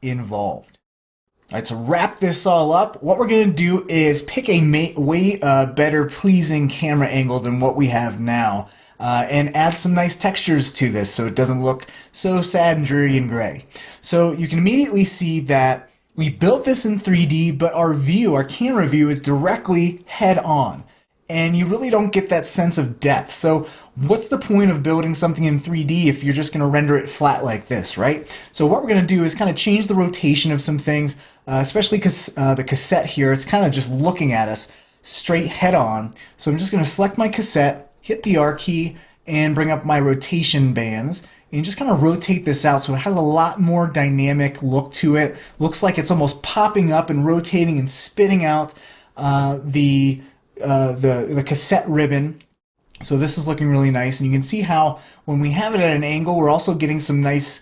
involved. All right, to wrap this all up, what we're going to do is pick a way better pleasing camera angle than what we have now, and add some nice textures to this so it doesn't look so sad and dreary and gray. So you can immediately see that we built this in 3D, but our camera view is directly head on, and you really don't get that sense of depth. So what's the point of building something in 3D if you're just going to render it flat like this, right? So what we're going to do is kind of change the rotation of some things, especially because the cassette here, it's kind of just looking at us straight head on. So I'm just going to select my cassette, hit the R key, and bring up my rotation bands, and just kind of rotate this out so it has a lot more dynamic look to it. Looks like it's almost popping up and rotating and spitting out the cassette ribbon. So this is looking really nice, and you can see how when we have it at an angle, we're also getting some nice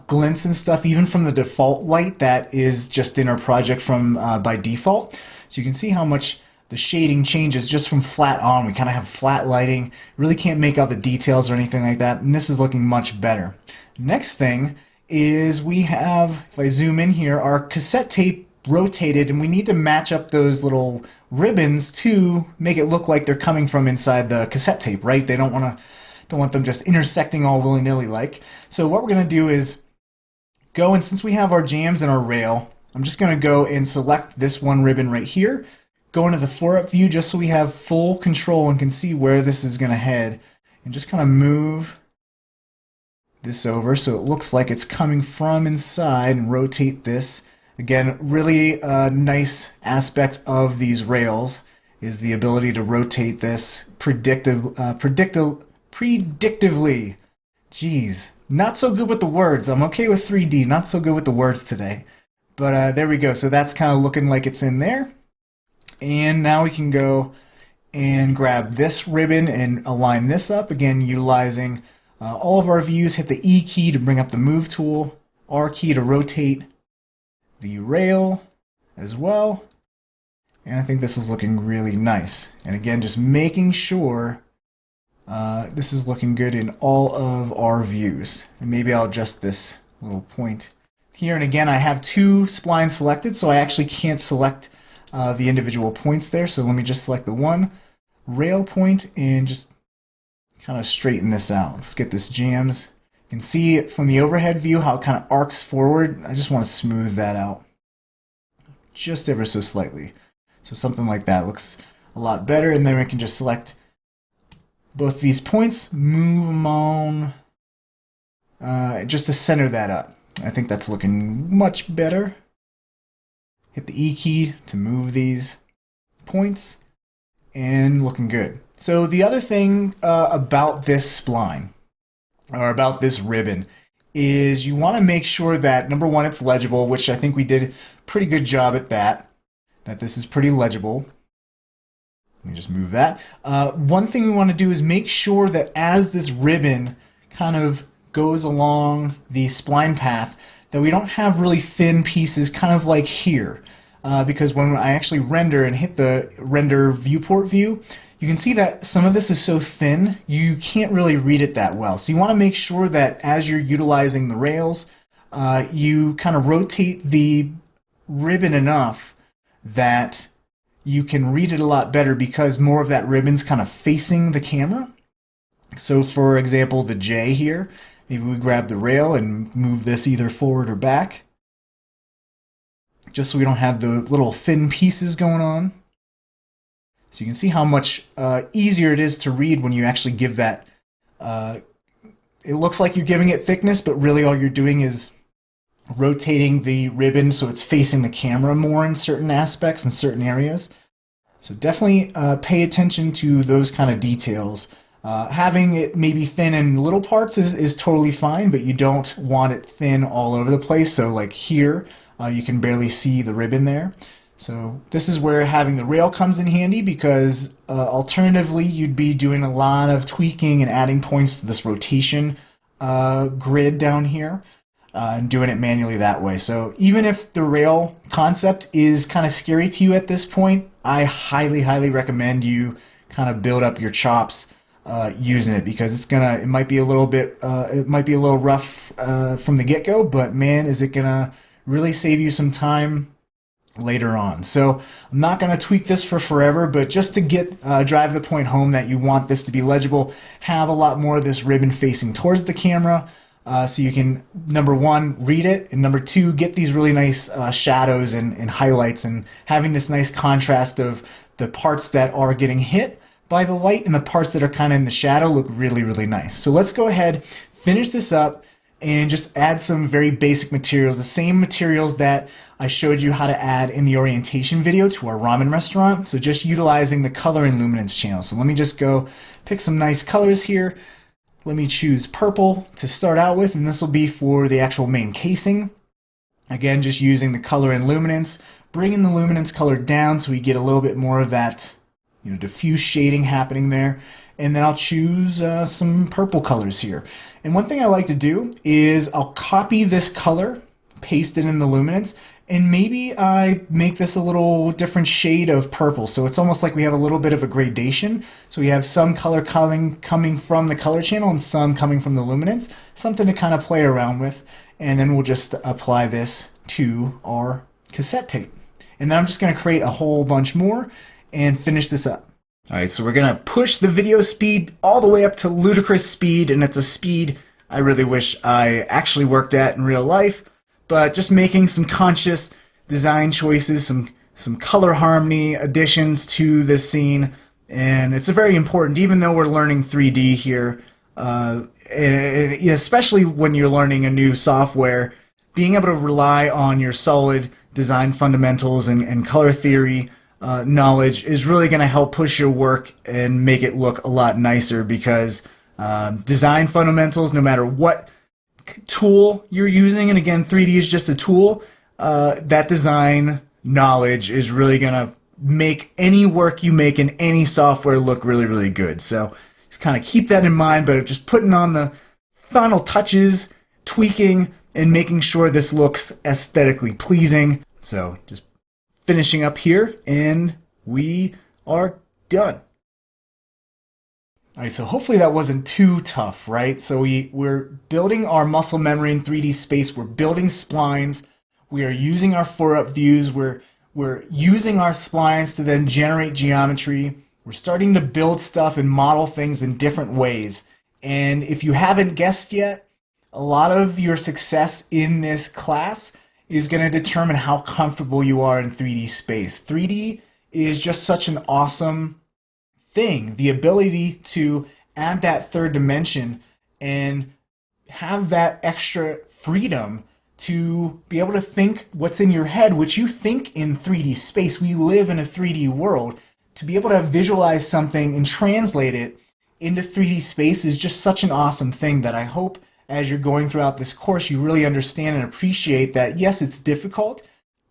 glints and stuff, even from the default light that is just in our project from by default. So you can see how much the shading changes just from flat on. We kind of have flat lighting, really can't make out the details or anything like that, and this is looking much better. Next thing is we have, if I zoom in here, our cassette tape rotated, and we need to match up those little ribbons to make it look like they're coming from inside the cassette tape, right? They don't want them just intersecting all willy-nilly like. So what we're going to do is go, and since we have our jams and our rail, I'm just going to go and select this one ribbon right here, go into the 4-up view just so we have full control and can see where this is going to head, and just kind of move this over so it looks like it's coming from inside, and rotate this. Again, really nice aspect of these rails is the ability to rotate this predictively. Jeez, not so good with the words. I'm okay with 3D, not so good with the words today. But there we go. So that's kind of looking like it's in there. And now we can go and grab this ribbon and align this up. Again, utilizing all of our views. Hit the E key to bring up the move tool, R key to rotate the rail as well. And I think this is looking really nice. And again, just making sure this is looking good in all of our views. And maybe I'll adjust this little point here. And again, I have 2 splines selected, so I actually can't select the individual points there. So let me just select the one rail point and just kind of straighten this out. Let's get this jams. You can see from the overhead view how it kind of arcs forward. I just want to smooth that out just ever so slightly. So something like that looks a lot better. And then we can just select both these points, move them on just to center that up. I think that's looking much better. Hit the E key to move these points, and looking good. So the other thing about this spline, or about this ribbon, is you want to make sure that, number one, it's legible, which I think we did a pretty good job at that this is pretty legible. Let me just move that. One thing we want to do is make sure that as this ribbon kind of goes along the spline path, that we don't have really thin pieces kind of like here. Because when I actually render and hit the render viewport view, you can see that some of this is so thin you can't really read it that well. So you want to make sure that as you're utilizing the rails, you kind of rotate the ribbon enough that you can read it a lot better, because more of that ribbon's kind of facing the camera. So for example, the J here, maybe we grab the rail and move this either forward or back, just so we don't have the little thin pieces going on. So you can see how much easier it is to read when you actually give that. It looks like you're giving it thickness, but really all you're doing is rotating the ribbon so it's facing the camera more in certain aspects, in certain areas. So definitely pay attention to those kind of details. Having it maybe thin in little parts is totally fine, but you don't want it thin all over the place. So like here, you can barely see the ribbon there. So this is where having the rail comes in handy, because alternatively you'd be doing a lot of tweaking and adding points to this rotation grid down here, and doing it manually that way. So even if the rail concept is kind of scary to you at this point, I highly, highly recommend you kind of build up your chops using it, because it might be a little rough from the get-go, but man, is it gonna really save you some time later on. So I'm not going to tweak this for forever, but just to drive the point home that you want this to be legible, have a lot more of this ribbon facing towards the camera, so you can, number one, read it, and number two, get these really nice shadows and highlights, and having this nice contrast of the parts that are getting hit by the light, and the parts that are kind of in the shadow look really, really nice. So let's go ahead, finish this up, and just add some very basic materials, the same materials that I showed you how to add in the orientation video to our ramen restaurant. So just utilizing the color and luminance channel. So let me just go pick some nice colors here. Let me choose purple to start out with, and this will be for the actual main casing. Again, just using the color and luminance, bringing the luminance color down so we get a little bit more of that, diffuse shading happening there. And then I'll choose some purple colors here. And one thing I like to do is I'll copy this color, paste it in the luminance, and maybe I make this a little different shade of purple. So it's almost like we have a little bit of a gradation. So we have some color coming from the color channel and some coming from the luminance. Something to kind of play around with. And then we'll just apply this to our cassette tape. And then I'm just going to create a whole bunch more and finish this up. Alright, so we're going to push the video speed all the way up to ludicrous speed, and it's a speed I really wish I actually worked at in real life, but just making some conscious design choices, some color harmony additions to this scene, and it's very important, even though we're learning 3D here, especially when you're learning a new software, being able to rely on your solid design fundamentals and color theory knowledge is really going to help push your work and make it look a lot nicer, because design fundamentals, no matter what tool you're using, and again 3D is just a tool, that design knowledge is really going to make any work you make in any software look really, really good. So just kind of keep that in mind, but just putting on the final touches, tweaking, and making sure this looks aesthetically pleasing. So just finishing up here, and we are done. Alright, so hopefully that wasn't too tough, right? So we're building our muscle memory in 3D space, we're building splines, we are using our 4-up views, we're using our splines to then generate geometry, we're starting to build stuff and model things in different ways. And if you haven't guessed yet, a lot of your success in this class is going to determine how comfortable you are in 3D space. 3D is just such an awesome thing. The ability to add that third dimension and have that extra freedom to be able to think what's in your head, which you think in 3D space. We live in a 3D world. To be able to visualize something and translate it into 3D space is just such an awesome thing that I hope as you're going throughout this course, you really understand and appreciate that, yes, it's difficult,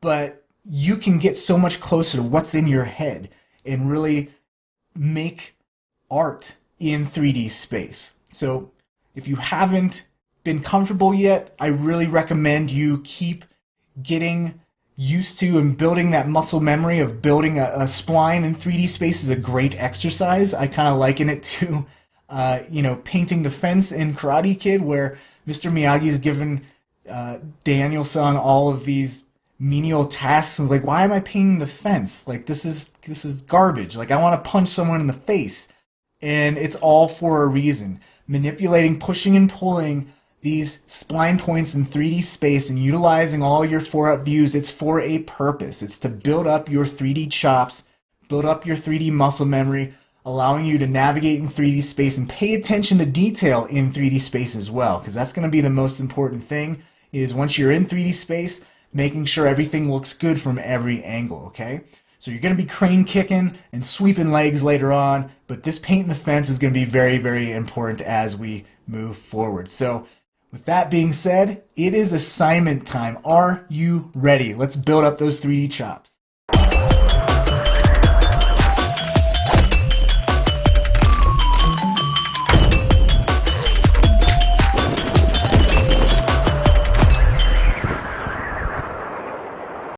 but you can get so much closer to what's in your head and really make art in 3D space. So if you haven't been comfortable yet, I really recommend you keep getting used to and building that muscle memory of building a spline in 3D space is a great exercise. I kind of liken it to painting the fence in Karate Kid, where Mr. Miyagi is given Daniel-san all of these menial tasks, and like, why am I painting the fence? Like, this is garbage. Like, I want to punch someone in the face, and it's all for a reason. Manipulating, pushing, and pulling these spline points in 3D space and utilizing all your 4-up views, it's for a purpose. It's to build up your 3D chops, build up your 3D muscle memory, allowing you to navigate in 3D space and pay attention to detail in 3D space as well, because that's going to be the most important thing, is once you're in 3D space, making sure everything looks good from every angle, okay? So you're going to be crane kicking and sweeping legs later on, but this paint in the fence is going to be very, very important as we move forward. So with that being said, it is assignment time. Are you ready? Let's build up those 3D chops.